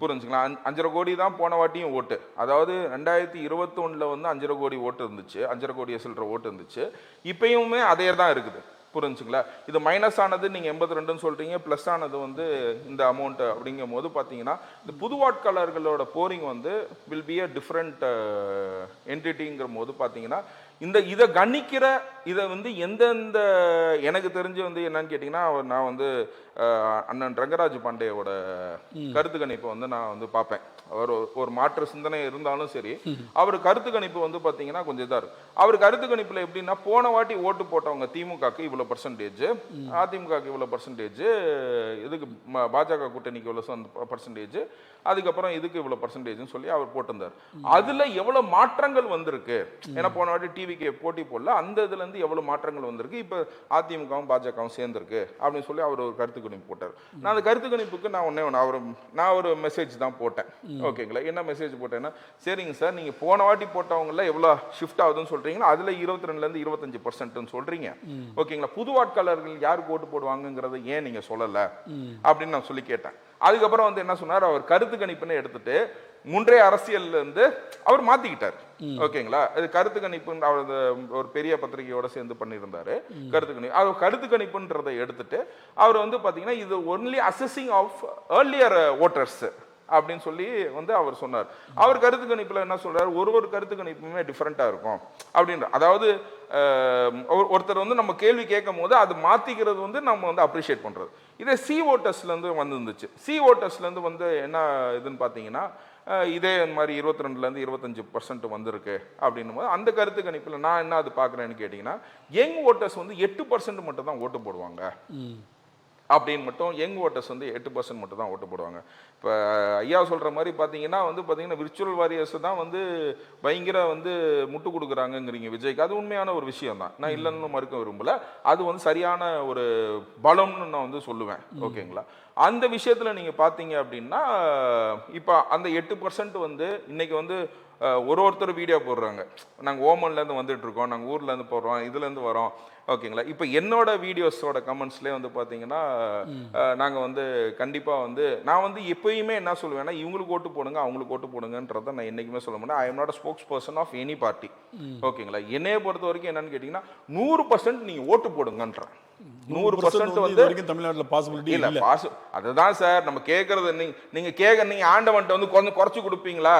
புரிஞ்சுங்களா. 5.5 கோடி தான் போன வாட்டியும் ஓட்டு. அதாவது 2021 வந்து 5.5 கோடி ஓட்டு இருந்துச்சு, 5.5 கோடி சில்லற ஓட்டு இருந்துச்சு. இப்பயுமே அதே தான் இருக்குது, புரிஞ்சுங்களா. இது மைனஸ் ஆனது நீங்க 82 சொல்றீங்க, பிளஸ் ஆனது வந்து இந்த அமௌண்ட். அப்படிங்கும் போது பாத்தீங்கன்னா இந்த புது வாட்காளர்களோட போரிங் வந்து வில் பி அ டிஃப்ரெண்ட் என்டிட்டிங்கிற போது பாத்தீங்கன்னா இதை கணிக்கிற இதை வந்து எந்தெந்த எனக்கு தெரிஞ்சு வந்து என்னன்னு கேட்டிங்கன்னா நான் வந்து அண்ணன் ரங்கராஜ் பாண்டேயோட கருத்து கணிப்பை வந்து நான் வந்து பார்ப்பேன். அவர் ஒரு மாற்று சிந்தனை இருந்தாலும் சரி, அவர் கருத்து கணிப்பு வந்து பார்த்தீங்கன்னா கொஞ்சம் இதாக இருக்கும். அவர் கருத்து கணிப்பில் எப்படின்னா போன வாட்டி ஓட்டு போட்டவங்க திமுகக்கு இவ்வளோ பர்சன்டேஜ், அதிமுகக்கு இவ்வளோ பர்சன்டேஜ், இதுக்கு பாஜக கூட்டணிக்கு இவ்வளோ பர்சன்டேஜ், அதுக்கப்புறம் இதுக்கு இவ்வளோ பர்சன்டேஜ்னு சொல்லி அவர் போட்டிருந்தார். அதில் எவ்வளோ மாற்றங்கள் வந்திருக்கு, ஏன்னா போன வாட்டி டிவிக்கு போட்டி போடல, அந்த இதுலேருந்து எவ்வளோ மாற்றங்கள் வந்திருக்கு, இப்போ அதிமுகவும் பாஜகவும் சேர்ந்துருக்கு அப்படின்னு சொல்லி அவர் ஒரு கருத்து கணிப்பு போட்டார். நான் அந்த கருத்து கணிப்புக்கு நான் ஒரு மெசேஜ் தான் போட்டேன். ஓகேங்களா, என்ன மெசேஜ் போட்டேன்னா, சரிங்க சார், நீங்க போன வாட்டி போட்டவங்கள எவ்வளவு ஷிஃப்ட் ஆகுதுன்னு சொல்றீங்களா, அதுல 22% 25% சொல்றீங்க. ஓகேங்களா, புது வாட்காளர்கள் யாருக்கு ஓட்டு போடுவாங்கிறத ஏன் நீங்க சொல்லல அப்படின்னு நான் சொல்லி கேட்டேன். அதுக்கப்புறம் வந்து என்ன சொன்னார், அவர் கருத்து கணிப்புன்னு எடுத்துட்டு முன்றைய அரசியல்ல இருந்து அவர் மாத்திக்கிட்டார். ஓகேங்களா, அது கருத்து கணிப்பு அவர் ஒரு பெரிய பத்திரிகையோட சேர்ந்து பண்ணியிருந்தாரு. கருத்து கணிப்பு அவர் கருத்து கணிப்புன்றதை எடுத்துட்டு அவர் வந்து பாத்தீங்கன்னா இது only assessing of earlier voters அப்படின்னு சொல்லி வந்து அவர் சொன்னார். அவர் கருத்து கணிப்புல என்ன சொல்றாரு, ஒரு கருத்து கணிப்புமே டிஃபரெண்டா இருக்கும் அப்படின்ற. அதாவது ஒருத்தர் வந்து நம்ம கேள்வி கேட்கும் போது அது மாத்திக்கிறது வந்து நம்ம வந்து அப்ரிஷியேட் பண்றது. இதே சி ஓட்டர்ஸ்ல இருந்து வந்துருந்துச்சு. சி ஓட்டர்ஸ்ல இருந்து வந்து என்ன இதுன்னு பாத்தீங்கன்னா இதே மாதிரி 22% 25% வந்திருக்கு அப்படின்னும் போது அந்த கருத்து கணிப்புல நான் என்ன அது பாக்குறேன்னு கேட்டீங்கன்னா, யங் ஓட்டர்ஸ் வந்து 8% மட்டும் தான் ஓட்டு போடுவாங்க அப்படின்னு மட்டும். யங் ஓட்டர்ஸ் வந்து 8% மட்டும் தான் ஓட்டு போடுவாங்க. இப்போ ஐயா சொல்கிற மாதிரி பார்த்தீங்கன்னா விர்ச்சுவல் வாரியர்ஸ் தான் வந்து பயங்கர வந்து முட்டு கொடுக்குறாங்கங்கிறீங்க விஜய்க்கு. அது உண்மையான ஒரு விஷயம் தான், நான் இல்லைன்னு மறுக்க விரும்பல. அது வந்து சரியான ஒரு பலம்னு நான் வந்து சொல்லுவேன். ஓகேங்களா, அந்த விஷயத்தில் நீங்கள் பார்த்தீங்க அப்படின்னா இப்போ அந்த 8% வந்து இன்னைக்கு வந்து ஒருத்தர் வீடியோ போடுறாங்க, நாங்கள் ஓமன்லேருந்து வந்துட்டு இருக்கோம், நாங்கள் ஊர்லேருந்து போடுறோம், இதுலேருந்து வரோம். ஓகேங்களா, இப்போ என்னோட வீடியோஸோட கமெண்ட்ஸ்லேயே வந்து பார்த்தீங்கன்னா நாங்கள் வந்து கண்டிப்பாக வந்து நான் வந்து எப்பயுமே என்ன சொல்லுவேன்னா, இவங்களுக்கு ஓட்டு போடுங்க அவங்களுக்கு ஓட்டு போடுங்கன்றதை நான் என்றைக்குமே சொல்ல மாட்டேன். I am not a spokesperson of any party. ஓகேங்களா, என்னையை பொறுத்த வரைக்கும் என்னன்னு கேட்டிங்கன்னா 100% நீங்கள் ஓட்டு போடுங்கன்றேன். 100% வந்து இது வரைக்கும் தமிழ்நாட்டுல பாசிபிலிட்டி இல்ல இல்ல. அதுதான் சார் நம்ம கேட்கறது. நீங்க ஆண்டவன்ட்ட வந்து கொஞ்சம் குறைச்சு கொடுப்பீங்களா?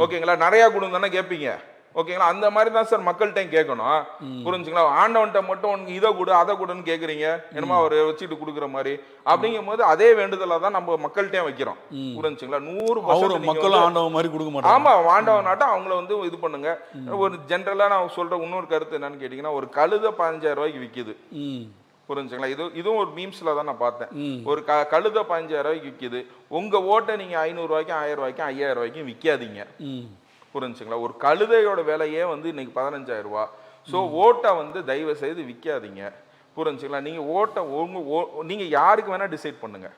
ஓகேங்களா, நிறைய கொடுங்க கேட்பீங்க. ஓகேங்களா, அந்த மாதிரி தான் சார் மக்கள்கிட்ட கேட்கணும். புரிஞ்சுங்களா? ஆண்டவன்ட்ட மட்டும் இதை கொடு அதை கொடுன்னு கேட்குறீங்க, என்னமா அவர் வச்சுட்டு கொடுக்குற மாதிரி. அப்படிங்கும் போது அதே வேண்டுதலை தான் நம்ம மக்கள்கிட்ட வைக்கிறோம். புரிஞ்சுங்களா? 100% மக்களும் ஆண்டவன் மாதிரி கொடுக்க மாட்டாங்க. ஆமா, ஆண்டவனாட்டம் அவங்கள வந்து இது பண்ணுங்க. ஒரு ஜென்ரலா நான் சொல்ற இன்னொரு கருத்து என்னன்னு கேட்டீங்கன்னா, ஒரு கழுதை 15,000 ரூபாய்க்கு விற்கிது. புரிஞ்சுங்களா? இதுவும் ஒரு மீம்ஸ்ல தான் நான் பார்த்தேன். ஒரு கழுதை 15,000 ரூபாய்க்கு விற்கிது. உங்க ஓட்டை நீங்க 500 ரூபாய்க்கும் 1000 ரூபாய்க்கும் 5000 ரூபாய்க்கும் விற்காதீங்க. புரிஞ்சுங்களா? ஒரு கழுதையோட விலையே வந்து இன்னைக்கு 15,000 ரூபாய். ஸோ ஓட்டை வந்து தயவு செய்து விற்காதீங்க. புரிஞ்சுங்களா? நீங்க ஓட்டை நீங்க யாருக்கு வேணா டிசைட் பண்ணுங்க.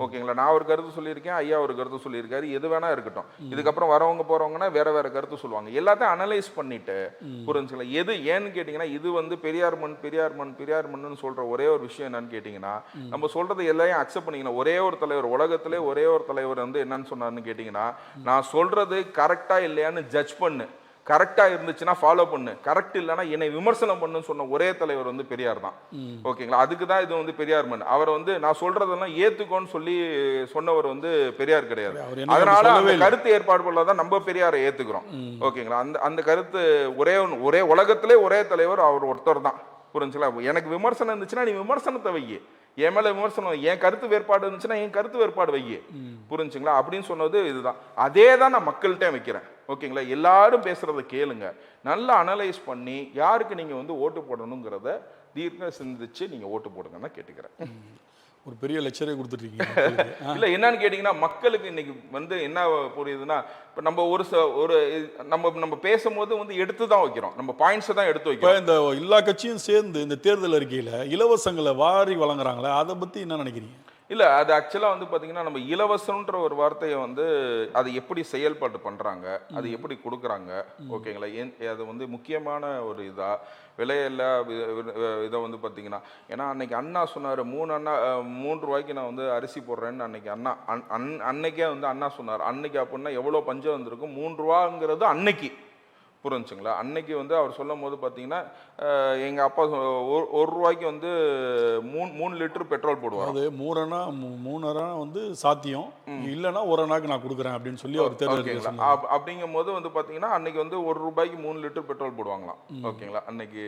ஓகேங்களா? நான் ஒரு கருத்து சொல்லியிருக்கேன், ஐயா ஒரு கருத்து சொல்லியிருக்காரு, எது வேணா இருக்கட்டும். இதுக்கப்புறம் வரவங்க போறவங்கன்னா வேற வேற கருத்து சொல்லுவாங்க. எல்லாத்தையும் அனலைஸ் பண்ணிட்டு, புரிஞ்சுங்களா, எது ஏன்னு கேட்டீங்கன்னா, இது வந்து பெரியார் மண்ணுன்னு சொல்ற ஒரே ஒரு விஷயம் என்னன்னு கேட்டீங்கன்னா, நம்ம சொல்றது எல்லாத்தையும் அக்செப்ட் பண்ணிக்கணும். ஒரே ஒரு தலைவர், உலகத்திலே ஒரே ஒரு தலைவர் வந்து என்னன்னு சொன்னாருன்னு கேட்டீங்கன்னா, நான் சொல்றது கரெக்டா இல்லையான்னு ஜட்ஜ் பண்ணு, கரெக்டா இருந்துச்சுன்னா ஃபாலோ பண்ணு, கரெக்ட் இல்லைன்னா என்னை விமர்சனம் பண்ணுன்னு சொன்ன ஒரே தலைவர் வந்து பெரியார் தான். ஓகேங்களா? அதுக்கு தான் இது வந்து பெரியார் மண். அவர் வந்து நான் சொல்றதெல்லாம் ஏத்துக்கோன்னு சொல்லி சொன்னவர் வந்து பெரியார் கிடையாது. அதனால அந்த கருத்து ஏற்பாடு தான் நம்ம பெரியாரை ஏத்துக்கிறோம். ஓகேங்களா? அந்த கருத்து ஒரே உலகத்திலே ஒரே தலைவர் அவர் ஒருத்தர் தான். புரிஞ்சுங்களா? எனக்கு விமர்சனம் இருந்துச்சுன்னா நீ விமர்சனத்தை வை, என் மேல விமர்சனம், என் கருத்து வேறுபாடு இருந்துச்சுன்னா என் கருத்து வேறுபாடு வை. புரிஞ்சுங்களா? அப்படின்னு சொன்னது இதுதான். அதே தான் நான் மக்கள்கிட்ட வைக்கிறேன். ஓகேங்களா? எல்லாரும் பேசுறதை கேளுங்க, நல்லா அனலைஸ் பண்ணி யாருக்கு நீங்க வந்து ஓட்டு போடணுங்கிறத தீர்க்க சிந்திச்சு நீங்க ஓட்டு போடுங்கன்னு கேட்டுக்கிறேன். ஒரு பெரிய லெக்சரே கொடுத்துட்டீங்க. இல்ல என்னன்னு கேட்டீங்கன்னா, மக்களுக்கு இன்னைக்கு வந்து என்ன புரியுதுன்னா, இப்ப நம்ம ஒரு நம்ம பேசும்போது வந்து எடுத்து தான் வைக்கிறோம், நம்ம பாயிண்ட்ஸ் தான் எடுத்து வைக்கிறோம். இந்த எல்லா கட்சியும் சேர்ந்து இந்த தேர்தல் அறிக்கையில இலவசங்களை வாரி வழங்குறாங்களே, அதை பத்தி என்ன நினைக்கிறீங்க? இல்லை, அது ஆக்சுவலாக வந்து பார்த்தீங்கன்னா, நம்ம இலவசன்ற ஒரு வார்த்தையை வந்து அது எப்படி செயல்பாடு பண்ணுறாங்க, அது எப்படி கொடுக்குறாங்க. ஓகேங்களா? அது வந்து முக்கியமான ஒரு விலையில்லா இதை வந்து பார்த்தீங்கன்னா, ஏன்னா அன்னைக்கு அண்ணா சொன்னார், 3 ரூபாய்க்கு நான் வந்து அரிசி போடுறேன்னு அன்னைக்கு அண்ணா அன்னைக்கே வந்து அண்ணா சொன்னார். அன்னைக்கு அப்படின்னா எவ்வளோ பஞ்சம் வந்திருக்கும்? 3 ரூபாங்கிறது அன்னைக்கு. புரிஞ்சுங்களா? அன்னைக்கு வந்து அவர் சொல்லும் போது பார்த்தீங்கன்னா, எங்கள் அப்பா 1 ரூபாய்க்கு வந்து 3 லிட்டர் பெட்ரோல் போடுவார். அது 3 வந்து சாத்தியம் இல்லைன்னா 1 அண்ணாக்கு நான் கொடுக்குறேன் அப்படின்னு சொல்லி அவர் தேர்தல். அப்படிங்கும் போது வந்து பார்த்தீங்கன்னா, அன்னைக்கு வந்து 1 ரூபாய்க்கு 3 லிட்டர் பெட்ரோல் போடுவாங்களாம். ஓகேங்களா? அன்னைக்கு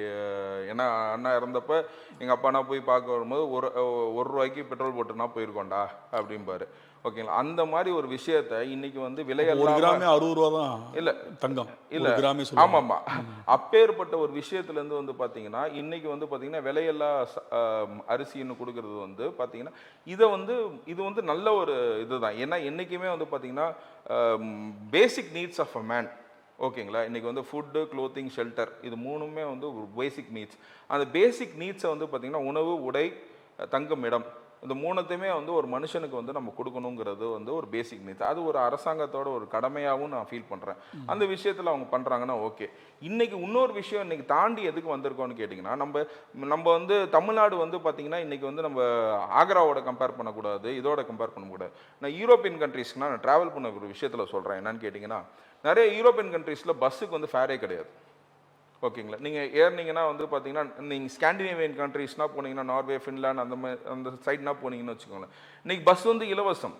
ஏன்னா அண்ணா இறந்தப்ப எங்கள் அப்பா நான் போய் பார்க்க வரும்போது 1 ரூபாய்க்கு பெட்ரோல் போட்டுனா போயிருக்கோண்டா அப்படிம்பாரு. ஓகேங்களா? அந்த மாதிரி ஒரு விஷயத்த இன்னைக்கு வந்து விலையெல்லாம் 60 ரூபா தான். இல்ல தங்கம் இல்ல, ஆமாமா, அப்பேற்பட்ட ஒரு விஷயத்துல இருந்து வந்து பாத்தீங்கன்னா, இன்னைக்கு வந்து பாத்தீங்கன்னா விலையெல்லாம் அரிசின்னு கொடுக்கறது வந்து பாத்தீங்கன்னா, இது வந்து நல்ல ஒரு இதுதான். ஏன்னா என்னைக்குமே வந்து பாத்தீங்கன்னா, basic needs of a man. ஓகேங்களா? இன்னைக்கு வந்து ஃபுட்டு, க்ளோத்திங், ஷெல்டர், இது 3மே வந்து ஒரு பேசிக் நீட்ஸ். அந்த பேசிக் நீட்ஸை வந்து பாத்தீங்கன்னா, உணவு, உடை, தங்கும் இடம், இந்த 3த்தையுமே வந்து ஒரு மனுஷனுக்கு வந்து நம்ம கொடுக்கணுங்கிறது வந்து ஒரு பேசிக் நீட்ஸ். அது ஒரு அரசாங்கத்தோட ஒரு கடமையாகவும் நான் ஃபீல் பண்ணுறேன். அந்த விஷயத்தில் அவங்க பண்ணுறாங்கன்னா ஓகே. இன்னைக்கு இன்னொரு விஷயம் இன்னைக்கு தாண்டி எதுக்கு வந்திருக்கோன்னு கேட்டிங்கன்னா, நம்ம வந்து தமிழ்நாடு வந்து பார்த்திங்கன்னா இன்றைக்கி வந்து நம்ம ஆக்ராவோட கம்பேர் பண்ணக்கூடாது, இதோட கம்பேர் பண்ணக்கூடாது. நான் யூரோப்பியன் கண்ட்ரீஸ்க்குனா நான் ட்ராவல் பண்ண ஒரு விஷயத்தில் சொல்கிறேன். என்னன்னு கேட்டிங்கன்னா, நிறைய யூரோப்பியன் கண்ட்ரீஸில் பஸ்ஸுக்கு வந்து ஃபேரே கிடையாது. ஓகேங்களா? நீங்கள் ஏறினீங்கன்னா வந்து பார்த்தீங்கன்னா, நீங்கள் ஸ்காண்டினேவியன் கண்ட்ரீஸ்னா போனீங்கன்னா, நார்வே, ஃபின்லாண்ட், அந்த சைட்னா போனீங்கன்னு வச்சுக்கோங்களேன், இன்றைக்கி பஸ் வந்து இலவசம்.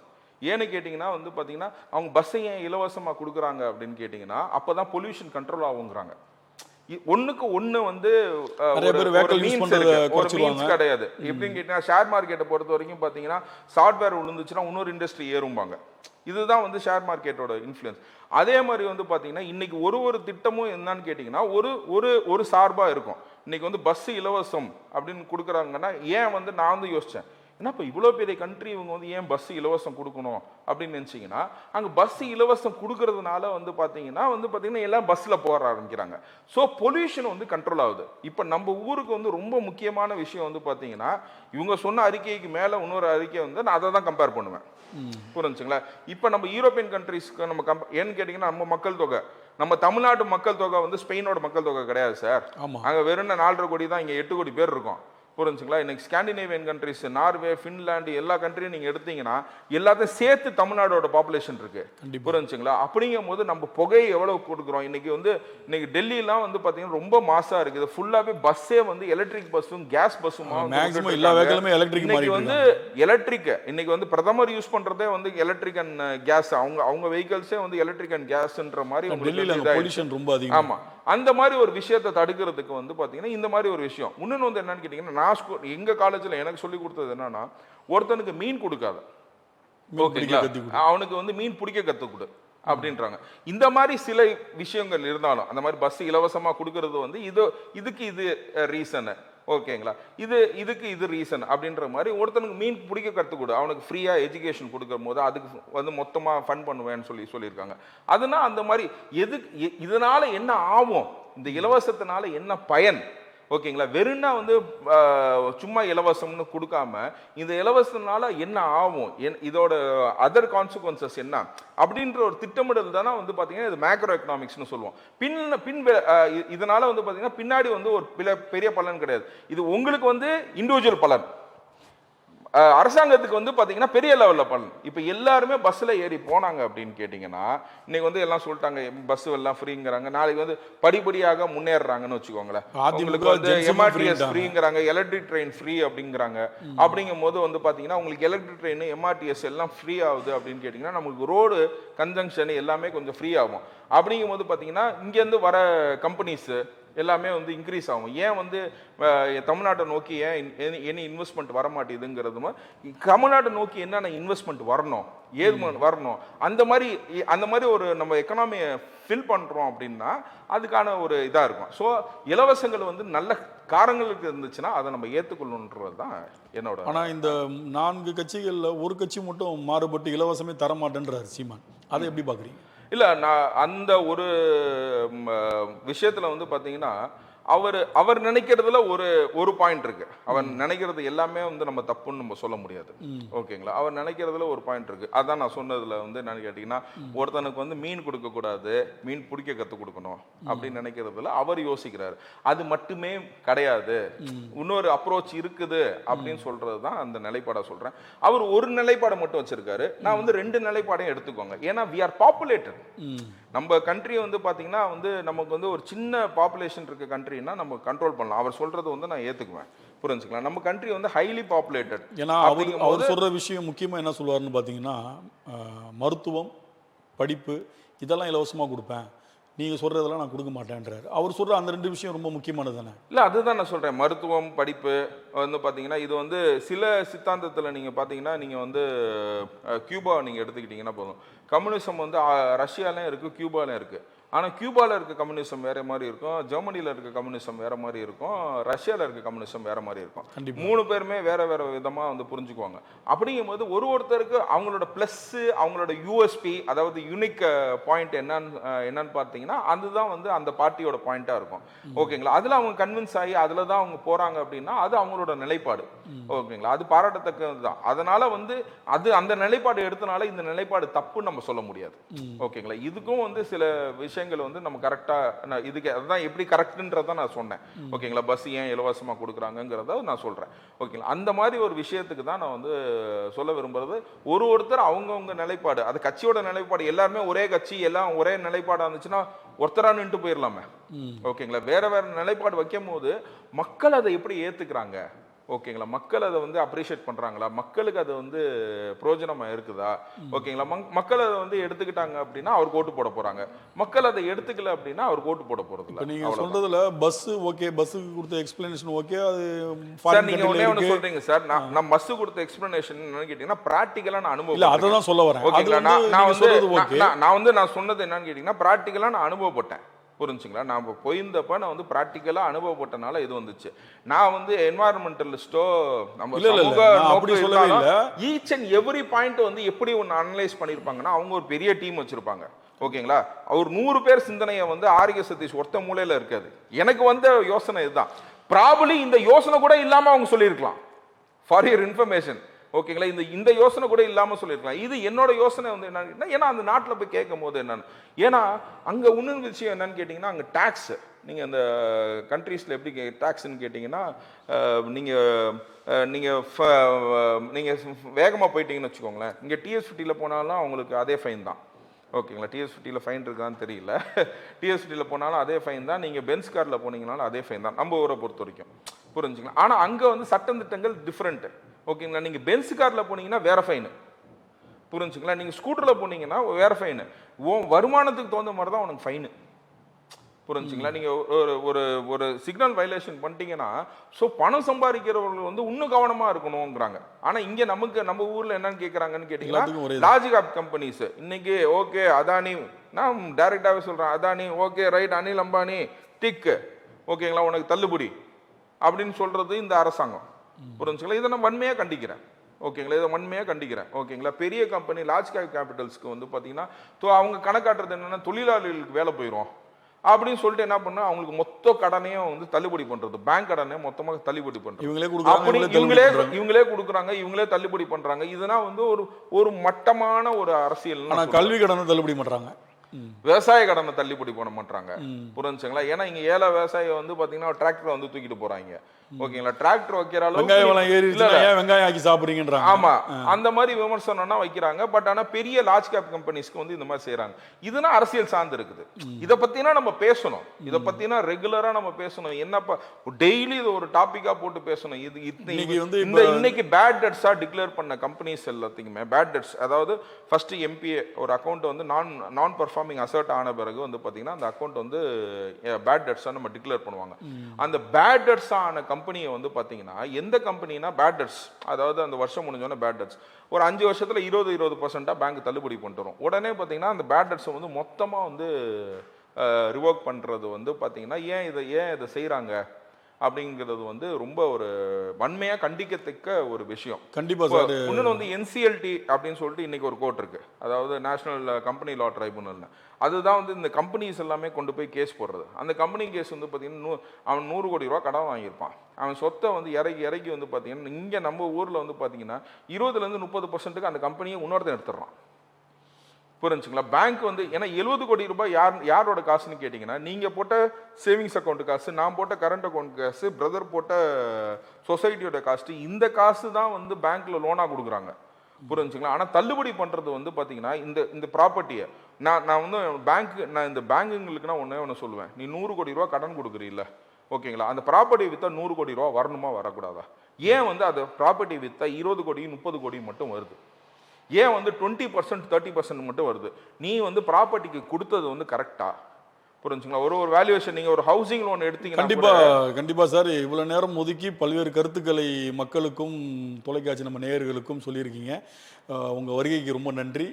ஏன்னு கேட்டிங்கன்னா வந்து பார்த்தீங்கன்னா, அவங்க பஸ்ஸை ஏன் இலவசமாக கொடுக்குறாங்க அப்படின்னு கேட்டிங்கன்னா, அப்போ தான் பொல்யூஷன் கண்ட்ரோல் ஆகுங்கிறாங்க. ஒன்றுக்கு ஒன்று வந்து ஒரு மீன்ஸ் கிடையாது. எப்படின்னு கேட்டிங்கன்னா, ஷேர் மார்க்கெட்டை பொறுத்த வரைக்கும் பார்த்தீங்கன்னா, சாஃப்ட்வேர் விழுந்துச்சுன்னா இன்னொரு இண்டஸ்ட்ரி ஏறும்பாங்க. இதுதான் வந்து ஷேர் மார்க்கெட்டோட இன்ஃப்ளூயன்ஸ். அதே மாதிரி வந்து பார்த்தீங்கன்னா, இன்னைக்கு ஒரு திட்டமும் என்னன்னு கேட்டிங்கன்னா, ஒரு சார்பாக இருக்கும். இன்னைக்கு வந்து பஸ் இலவசம் அப்படின்னு கொடுக்குறாங்கன்னா, ஏன் வந்து நான் வந்து யோசித்தேன், ஏன்னா இப்போ இவ்வளோ பெரிய கண்ட்ரி இவங்க வந்து ஏன் பஸ் இலவசம் கொடுக்கணும் அப்படின்னு நினச்சிங்கன்னா, அங்கே பஸ் இலவசம் கொடுக்கறதுனால வந்து பார்த்தீங்கன்னா எல்லாம் பஸ்ஸில் போக ஆரம்பிக்கிறாங்க. ஸோ பொல்யூஷன் வந்து கண்ட்ரோல் ஆகுது. இப்போ நம்ம ஊருக்கு வந்து ரொம்ப முக்கியமான விஷயம் வந்து பார்த்தீங்கன்னா, இவங்க சொன்ன அறிக்கைக்கு மேலே இன்னொரு அறிக்கை வந்து நான் அதை தான் கம்பேர் பண்ணுவேன். புரிஞ்சுங்களா? இப்போ நம்ம யூரோப்பியன் கண்ட்ரீஸ்க்கு நம்ம ஏன்னு கேட்டிங்கன்னா, நம்ம மக்கள் தொகை, நம்ம தமிழ்நாட்டு மக்கள் தொகை வந்து ஸ்பெயினோட மக்கள் தொகை கிடையாது சார். அங்கே வெறும் 4.5 கோடி தான், இங்கே 8 கோடி பேர் இருக்கும். புரிஞ்சுங்களா? இன்னைக்கு ஸ்காண்டினேவியன் கண்ட்ரிஸ், நார்வே, ஃபின்லாந்து எல்லா கண்ட்ரியும் நீங்க எடுத்தீங்கன்னா எல்லாத்தையும் சேர்த்து தமிழ்நாடோட பாப்புலேஷன் இருக்கு. புரிஞ்சுங்களா? அப்படிங்கும் போது நம்ம புகையை எவ்வளவு கொடுக்குறோம். இன்னைக்கு டெல்லிலாம் வந்து பாத்தீங்கன்னா ரொம்ப மாசா இருக்குது. ஃபுல்லாவே பஸ்ஸே வந்து எலக்ட்ரிக் பஸ்ஸும் கேஸ் பஸ்ஸுமா மேக்ஸிமம் எல்லா வெஹிக்கிளுமே எலக்ட்ரிக் இன்னைக்கு வந்து எலக்ட்ரிக். இன்னைக்கு வந்து பிரதமர் யூஸ் பண்றதே வந்து எலக்ட்ரிக் அண்ட் கேஸ். அவங்க வெஹிக்கிள்ஸே வந்து எலக்ட்ரிக் அண்ட் கேஸ்ன்ற மாதிரி டெல்லியில பொல்யூஷன் ரொம்ப அதிகம். ஆமா, அந்த மாதிரி ஒரு விஷயத்தை தடுக்கிறதுக்கு வந்து பாத்தீங்கன்னா இந்த மாதிரி ஒரு விஷயம். இன்னொன்னு வந்து என்னன்னு கேட்டீங்கன்னா, நான் எங்க காலேஜ்ல எனக்கு சொல்லி கொடுத்தது என்னன்னா, ஒருத்தனுக்கு மீன் கொடுக்காத, ஓகேங்களா, அவனுக்கு வந்து மீன் பிடிக்க கத்து கொடு அப்படின்றாங்க. இந்த மாதிரி சில விஷயங்கள் இருந்தாலும் அந்த மாதிரி பஸ் இலவசமா கொடுக்கறது வந்து இதுக்கு இது ரீசன், ஓகேங்களா, இதுக்கு இது ரீசன் அப்படின்ற மாதிரி ஒருத்தனுக்கு மீன் பிடிக்க கற்றுக்கொடு, அவனுக்கு ஃப்ரீயா எஜுகேஷன் கொடுக்கும் போது அதுக்கு வந்து மொத்தமா ஃபன் பண்ணுவேன்னு சொல்லியிருக்காங்க. அதனால அந்த மாதிரி இதனால என்ன ஆகும், இந்த இலவசத்தினால என்ன பயன், ஓகேங்களா, வெறும்னா வந்து சும்மா இலவசம்னு கொடுக்காம இந்த இலவசத்தினால என்ன ஆகும், இதோட அதர் கான்சிக்வன்சஸ் என்ன அப்படின்ற ஒரு திட்டமிடல் தானே வந்து பார்த்தீங்கன்னா இது மேக்ரோ எக்கனாமிக்ஸ்னு சொல்லுவோம். இதனால வந்து பார்த்தீங்கன்னா பின்னாடி வந்து ஒரு பெரிய பலன் கிடையாது. இது உங்களுக்கு வந்து இண்டிவிஜுவல் பலன், அரசாங்கத்துக்கு வந்து பாத்தீங்கன்னா பெரிய லெவல்ல பலன். இப்ப எல்லாருமே பஸ்ல ஏறி போனாங்க அப்படின்னு கேட்டீங்கன்னா, இன்னைக்கு வந்து எல்லாம் சொல்லிட்டாங்க பஸ் எல்லாம் ஃப்ரீங்கிறாங்க, நாளைக்கு வந்து படிப்படியாக முன்னேறாங்கன்னு வச்சுக்கோங்களேன். உங்களுக்கு வந்து எம்ஆர்டிஎஸ் ஃப்ரீங்கிறாங்க, எலக்ட்ரிக் ட்ரெயின் ஃப்ரீ அப்படிங்கிறாங்க. அப்படிங்கும் போது வந்து பாத்தீங்கன்னா உங்களுக்கு எலக்ட்ரிக் ட்ரெயின், எம்ஆர்டிஎஸ் எல்லாம் ஃப்ரீ ஆகுது அப்படின்னு கேட்டீங்கன்னா, நமக்கு ரோடு கன்ஜங்ஷன் எல்லாமே கொஞ்சம் ஃப்ரீ ஆகும். அப்படிங்கும் போது பாத்தீங்கன்னா இங்க இருந்து வர கம்பெனிஸ் எல்லாமே வந்து இன்க்ரீஸ் ஆகும். ஏன் வந்து தமிழ்நாட்டை நோக்கி ஏன் இன்வெஸ்ட்மெண்ட் வர மாட்டேதுங்கிறதுமா, தமிழ்நாட்டை நோக்கி என்னென்ன இன்வெஸ்ட்மெண்ட் வரணும், ஏது வரணும், அந்த மாதிரி ஒரு நம்ம எக்கனாமியை ஃபில் பண்றோம் அப்படின்னா அதுக்கான ஒரு இதா இருக்கும். ஸோ இலவசங்கள் வந்து நல்ல காரணங்களுக்கு இருந்துச்சுன்னா அதை நம்ம ஏற்றுக்கொள்ளணுன்றது தான் என்னோட. ஆனா இந்த 4 கட்சிகள்ல ஒரு கட்சி மட்டும் மாறுபட்டு இலவசமே தர மாட்டேன்றாரு சீமான், அதை எப்படி பாக்குறீங்க? இல்லை, நான் அந்த ஒரு விஷயத்தில் வந்து பார்த்தீங்கன்னா அவர் நினைக்கிறதுல ஒரு பாயிண்ட் இருக்கு. அவர் நினைக்கிறது எல்லாமே வந்து நம்ம தப்புன்னு நம்ம சொல்ல முடியாது, ஓகேங்களா. அவர் நினைக்கிறதுல ஒரு பாயிண்ட் இருக்கு. அதான் நான் சொன்னதுல வந்து என்னன்னு கேட்டீங்கன்னா, ஒருத்தனுக்கு வந்து மீன் கொடுக்க கூடாது, மீன் பிடிக்க கத்து கொடுக்கணும் அப்படின்னு நினைக்கிறதுல அவர் யோசிக்கிறாரு. அது மட்டுமே கிடையாது, இன்னொரு அப்ரோச் இருக்குது அப்படின்னு சொல்றதுதான் அந்த நிலைப்பாடை சொல்றேன். அவர் ஒரு நிலைப்பாடை மட்டும் வச்சிருக்காரு, நான் வந்து 2 நிலைப்பாடையும் எடுத்துக்கோங்க. ஏன்னா we are populated. நம்ம கண்ட்ரி வந்து பாத்தீங்கன்னா வந்து நமக்கு வந்து ஒரு சின்ன பாப்புலேஷன் இருக்க கண்ட்ரினா நம்ம கண்ட்ரோல் பண்ணலாம். அவர் சொல்றது வந்து நான் ஏத்துக்குவேன், புரிஞ்சுக்கலாம். நம்ம கண்ட்ரி வந்து ஹைலி பாப்புலேட்டட். ஏன்னா அவர் சொல்ற விஷயம் முக்கியமா என்ன சொல்லுவாருன்னு பாத்தீங்கன்னா, மருத்துவம், படிப்பு இதெல்லாம் இலவசமா கொடுப்பேன், நீங்க சொல்றதெல்லாம் நான் கொடுக்க மாட்டேன்றாரு. அவர் சொல்ற அந்த 2 விஷயம் ரொம்ப முக்கியமானது தானே? இல்ல, அதுதான் நான் சொல்றேன். மருத்துவம், படிப்பு வந்து பாத்தீங்கன்னா இது வந்து சில சித்தாந்தத்துல நீங்க பாத்தீங்கன்னா, நீங்க வந்து கியூபா நீங்க எடுத்துக்கிட்டீங்கன்னா போதும். கம்யூனிசம் வந்து ரஷ்யாலையும் இருக்கு, கியூபாலையும் இருக்கு. ஆனால் கியூபாவில் இருக்க கம்யூனிசம் வேற மாதிரி இருக்கும், ஜெர்மனியில் இருக்க கம்யூனிசம் வேற மாதிரி இருக்கும், ரஷ்யாவில் இருக்க கம்யூனிசம் வேற மாதிரி இருக்கும். 3 பேருமே வேற வேற விதமாக வந்து புரிஞ்சுக்குவாங்க. அப்படிங்கும்போது ஒருத்தருக்கு அவங்களோட ப்ளஸ், அவங்களோட யூஎஸ்பி, அதாவது யூனிக் பாயிண்ட் என்னன்னு பார்த்தீங்கன்னா அதுதான் வந்து அந்த பார்ட்டியோட பாயிண்டாக இருக்கும், ஓகேங்களா. அதில் அவங்க கன்வின்ஸ் ஆகி அதில் தான் அவங்க போகிறாங்க அப்படின்னா அது அவங்களோட நிலைப்பாடு, ஓகேங்களா. அது பாராட்டத்தக்கது தான். அதனால வந்து அந்த நிலைப்பாடு எடுத்தனால இந்த நிலைப்பாடு தப்புன்னு நம்ம சொல்ல முடியாது, ஓகேங்களா. இதுக்கும் வந்து சில விஷயம் வந்து நம்ம கரெக்டா இதுக்கு அதான் எப்படி கரெக்ட்ன்றத நான் சொன்னேன், ஓகேங்களா. பஸ் ஏன் இலவசமா கொடுக்குறாங்கங்கிறத நான் சொல்றேன், ஓகேங்களா. அந்த மாதிரி ஒரு விஷயத்துக்கு தான் நான் வந்து சொல்ல விரும்புறது. ஒருத்தர் அவங்கவுங்க நிலைப்பாடு, அது கட்சியோட நிலைப்பாடு, எல்லாருமே ஒரே கட்சி எல்லாம் ஒரே நிலைப்பாடா இருந்துச்சுன்னா ஒருத்தரா நின்று போயிடலாமே, ஓகேங்களா. வேற வேற நிலைப்பாடு வைக்கும் போது மக்கள் அதை எப்படி ஏத்துக்கிறாங்க, ஓகேங்களா. மக்கள் அதை வந்து அப்ரிஷியேட் பண்றாங்களா, மக்களுக்கு அது வந்து பிரயோஜனமா இருக்குதா, ஓகேங்களா. மக்கள் அதை வந்து எடுத்துக்கிட்டாங்க அப்படின்னா அவருக்கு ஓட்டு போட போறாங்க, மக்கள் அதை எடுத்துக்கல அப்படின்னா அவருக்கு ஓட்டு போட போறது இல்லை. நீங்க சொல்றதுல பஸ் ஓகே, பஸ்ஸுக்கு கொடுத்த எக்ஸ்பிளனேஷன் ஓகே, அது சார் நீங்க ஒண்ணே சொல்றீங்க சார். நான் பஸ் கொடுத்த எக்ஸ்பிளனேஷன் என்னன்னு கேட்டீங்கன்னா பிராக்டிகலா நான் அனுபவம் இல்ல, அத தான் சொல்ல வரேன், ஓகேங்களா. நான் சொன்னது என்னன்னு கேட்டீங்கன்னா பிராக்டிகலா நான் அனுபவப்பட்டேன், புரிஞ்சுங்களா. நான் போயிருந்தப்ப நான் வந்து பிராக்டிக்கலா அனுபவப்பட்டனால இது வந்துச்சு. நான் வந்து என்வாயர்மெண்டலிஸ்டோ நம்ம சமூக நோக்கு இருந்தாலும் ஈச் அண்ட் எவ்ரி பாயிண்ட் வந்து எப்படி ஒன்று அனலைஸ் பண்ணியிருப்பாங்கன்னா அவங்க ஒரு பெரிய டீம் வச்சிருப்பாங்க, ஓகேங்களா. அவர் 100 பேர் சிந்தனையை வந்து ஆர்கே சதீஷ் ஒருத்த மூலையில இருக்காது. எனக்கு வந்த யோசனை இதுதான். ப்ராபபிலி இந்த யோசனை கூட இல்லாம அவங்க சொல்லியிருக்கலாம், ஃபார் யுவர் இன்ஃபர்மேஷன். ஓகேங்களா. இந்த யோசனை கூட இல்லாமல் சொல்லியிருக்கலாம். இது என்னோட யோசனை வந்து என்னன்னா, ஏன்னா அந்த நாட்டில் போய் கேட்கும் போது என்னன்னு, ஏன்னா அங்கே இன்னொரு விஷயம் என்னன்னு கேட்டிங்கன்னா, அங்கே டேக்ஸ் நீங்கள் அந்த கண்ட்ரீஸில் எப்படி டேக்ஸ்ன்னு கேட்டிங்கன்னா, நீங்கள் வேகமாக போயிட்டீங்கன்னு வச்சுக்கோங்களேன், இங்கே TS50 போனாலும் அவங்களுக்கு அதே ஃபைன் தான். ஓகேங்களா. TS50 ஃபைன் இருக்கான்னு தெரியல. TS50 போனாலும் அதே ஃபைன் தான். நீங்கள் பென்ஸ் காரில் போனீங்கனாலும் அதே ஃபைன் தான் நம்ம ஊரை பொறுத்த வரைக்கும். புரிஞ்சுங்களா. ஆனால் அங்கே வந்து சட்டத்திட்டங்கள் டிஃப்ரெண்ட்டு. ஓகேங்களா. நீங்கள் பென்ஸ் காரில் போனீங்கன்னா வேற ஃபைனு. புரிஞ்சுங்களா. நீங்கள் ஸ்கூட்டரில் போனீங்கன்னா வேற ஃபைனு. வருமானத்துக்கு தகுந்த மாதிரி தான் உனக்கு ஃபைனு. புரிஞ்சுங்களா. நீங்கள் ஒரு சிக்னல் வயலேஷன் பண்ணிட்டீங்கன்னா, ஸோ பணம் சம்பாதிக்கிறவர்கள் வந்து இன்னும் கவனமாக இருக்கணுங்கிறாங்க. ஆனால் இங்கே நம்ம ஊரில் என்னன்னு கேட்குறாங்கன்னு கேட்டிங்கன்னா, லார்ஜ் கேப் கம்பெனிஸ் இன்னைக்கு ஓகே அதானி, நான் டைரெக்டாகவே சொல்கிறேன், அதானி ஓகே ரைட், அனில் அம்பானி டிக்கு, ஓகேங்களா உனக்கு தள்ளுபடி அப்படின்னு சொல்கிறது இந்த அரசாங்கம். புரிஞ்சுங்களா. இதை நான் வன்மையாக கண்டிக்கிறேன். ஓகேங்களா. இதை வன்மையாக கண்டிக்கிறேன். ஓகேங்களா. பெரிய கம்பெனி லார்ஜ் கேப் கேபிட்டல்ஸ்க்கு வந்து பார்த்தீங்கன்னா, அவங்க கணக்காட்டுறது என்னென்னா, தொழிலாளிகளுக்கு வேலை போயிடும் அப்படின்னு சொல்லிட்டு என்ன பண்ணா, அவங்களுக்கு மொத்த கடனையும் வந்து தள்ளுபடி பண்றது, பேங்க் கடனை மொத்தமாக தள்ளுபடி பண்றது, இவங்களே கொடுக்குறாங்க, இவங்களே தள்ளுபடி பண்றாங்க. இதெல்லாம் வந்து ஒரு மட்டமான ஒரு அரசியல். கல்வி கடனை தள்ளுபடி பண்றாங்க, விவசாய கடனை தள்ளுபடி பண்ண மாட்டாங்க. புரிஞ்சுங்களா. ஏன்னா இங்க ஏழை விவசாயி வந்து பாத்தீங்கன்னா டிராக்டர் வந்து தூக்கிட்டு போறாங்க. ஓகேங்களா. டிராக்டர் வைக்கிற வெங்காயம் ஆக்கி சாப்பிடுறீங்கன்றாங்க. ஆமா, அந்த மாதிரி விமர்சனம்னா வைக்கிறாங்க. பட் ஆனா பெரிய லார்ஜ் கேப் கம்பெனிஸ்க்கு வந்து இந்த மாதிரி செய்யறாங்க. இதுதான் அரசியல் சார்ந்து இருக்குது. இதை பத்தினா நம்ம பேசணும். இதை பத்தினா ரெகுலரா நம்ம பேசணும். என்னப்பா டெய்லி இது ஒரு டாபிக்கா போட்டு பேசணும். இன்னைக்கு பேட் டெட்ஸா டிக்ளேர் பண்ண கம்பெனிஸ் எல்லாத்தையுமே பேட் டெட்ஸ், அதாவது ஃபர்ஸ்ட் MPA ஒரு அக்கௌண்ட் வந்து நான் பெர்ஃபார்மிங் அசர்ட் ஆன பிறகு வந்து பாத்தீங்கன்னா அந்த அக்கௌண்ட் வந்து பேட் டெட்ஸா நம்ம டிக்ளேர் பண்ணுவாங்க. அந்த பேட் டெட்ஸ் ஆன கம்பெனியை வந்து பாத்தீங்கன்னா, எந்த கம்பெனினா பேட் டெட்ஸ், அதாவது அந்த வருஷம் முடிஞ்சோன்னா பேட் டெட்ஸ் ஒரு 5 வருஷத்துல 20% பேங்க் தள்ளுபடி பண்ணிட்டு வரும். உடனே பாத்தீங்கன்னா அந்த பேட் டெட்ஸ் வந்து மொத்தமா வந்து ரிவோக் பண்றது வந்து பாத்தீங்கன்னா, ஏன் இதை செய்யறாங்க அப்படிங்கிறது வந்து ரொம்ப ஒரு வன்மையா கண்டிக்கத்தக்க ஒரு விஷயம். கண்டிப்பா சார். இன்னொன்று வந்து NCLT அப்படின்னு சொல்லிட்டு இன்னைக்கு ஒரு கோர்ட் இருக்கு, அதாவது நேஷனல் கம்பெனி லா ட்ரைபுனல். அதுதான் வந்து இந்த கம்பெனிஸ் எல்லாமே கொண்டு போய் கேஸ் போடுறது. அந்த கம்பெனி கேஸ் வந்து பார்த்தீங்கன்னா, அவன் 100 கோடி ரூபா கடன் வாங்கியிருப்பான். அவன் சொத்தை வந்து இறக்கி வந்து பார்த்தீங்கன்னா, இங்கே நம்ம ஊரில் வந்து பார்த்தீங்கன்னா 20% 30% அந்த கம்பெனியை இன்னொருத்தன் எடுத்துடுறான். புரிஞ்சுங்களா. பேங்க் வந்து ஏன்னா 70 கோடி ரூபாய் யாரோட காசுன்னு கேட்டிங்கன்னா, நீங்கள் போட்ட சேவிங்ஸ் அக்கௌண்ட் காசு, நான் போட்ட கரண்ட் அக்கௌண்ட் காசு, பிரதர் போட்ட சொசைட்டியோட காசு, இந்த காசு தான் வந்து பேங்க்ல லோனாக கொடுக்குறாங்க. புரிஞ்சுங்களா. ஆனால் தள்ளுபடி பண்ணுறது வந்து பார்த்தீங்கன்னா இந்த ப்ராப்பர்ட்டியை நான் வந்து நான் இந்த பேங்குங்களுக்குன்னா ஒன்று சொல்லுவேன், நீ 100 கோடி ரூபா கடன் கொடுக்குறீல்ல, ஓகேங்களா, அந்த ப்ராப்பர்ட்டி விற்றா 100 கோடி ரூபா வரணுமா வரக்கூடாதா? ஏன் வந்து அது ப்ராப்பர்ட்டி விற்றா 20 கோடி 30 கோடி மட்டும் வருது? ஏன் வந்து 20% 30% மட்டும் வருது? நீ வந்து ப்ராப்பர்ட்டிக்கு கொடுத்தது வந்து கரெக்டா? புரிஞ்சுங்களா. ஒரு வேல்யூவேஷன் நீங்கள் ஒரு ஹவுசிங் லோன் எடுத்தீங்கன்னா கண்டிப்பா சார், இவ்வளவு நேரம் ஒதுக்கி பல்வேறு கருத்துக்களை மக்களுக்கும் தொலைக்காட்சி நம்ம நேயர்களுக்கும் சொல்லியிருக்கீங்க. உங்க வருகைக்கு ரொம்ப நன்றி.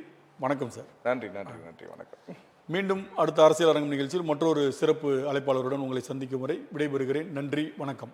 வணக்கம் சார். நன்றி நன்றி நன்றி, வணக்கம். மீண்டும் அடுத்த அரசியல் அரங்கம் நிகழ்ச்சியில் மற்றொரு சிறப்பு அழைப்பாளருடன் உங்களை சந்திக்கும் வரை விடைபெறுகிறேன். நன்றி, வணக்கம்.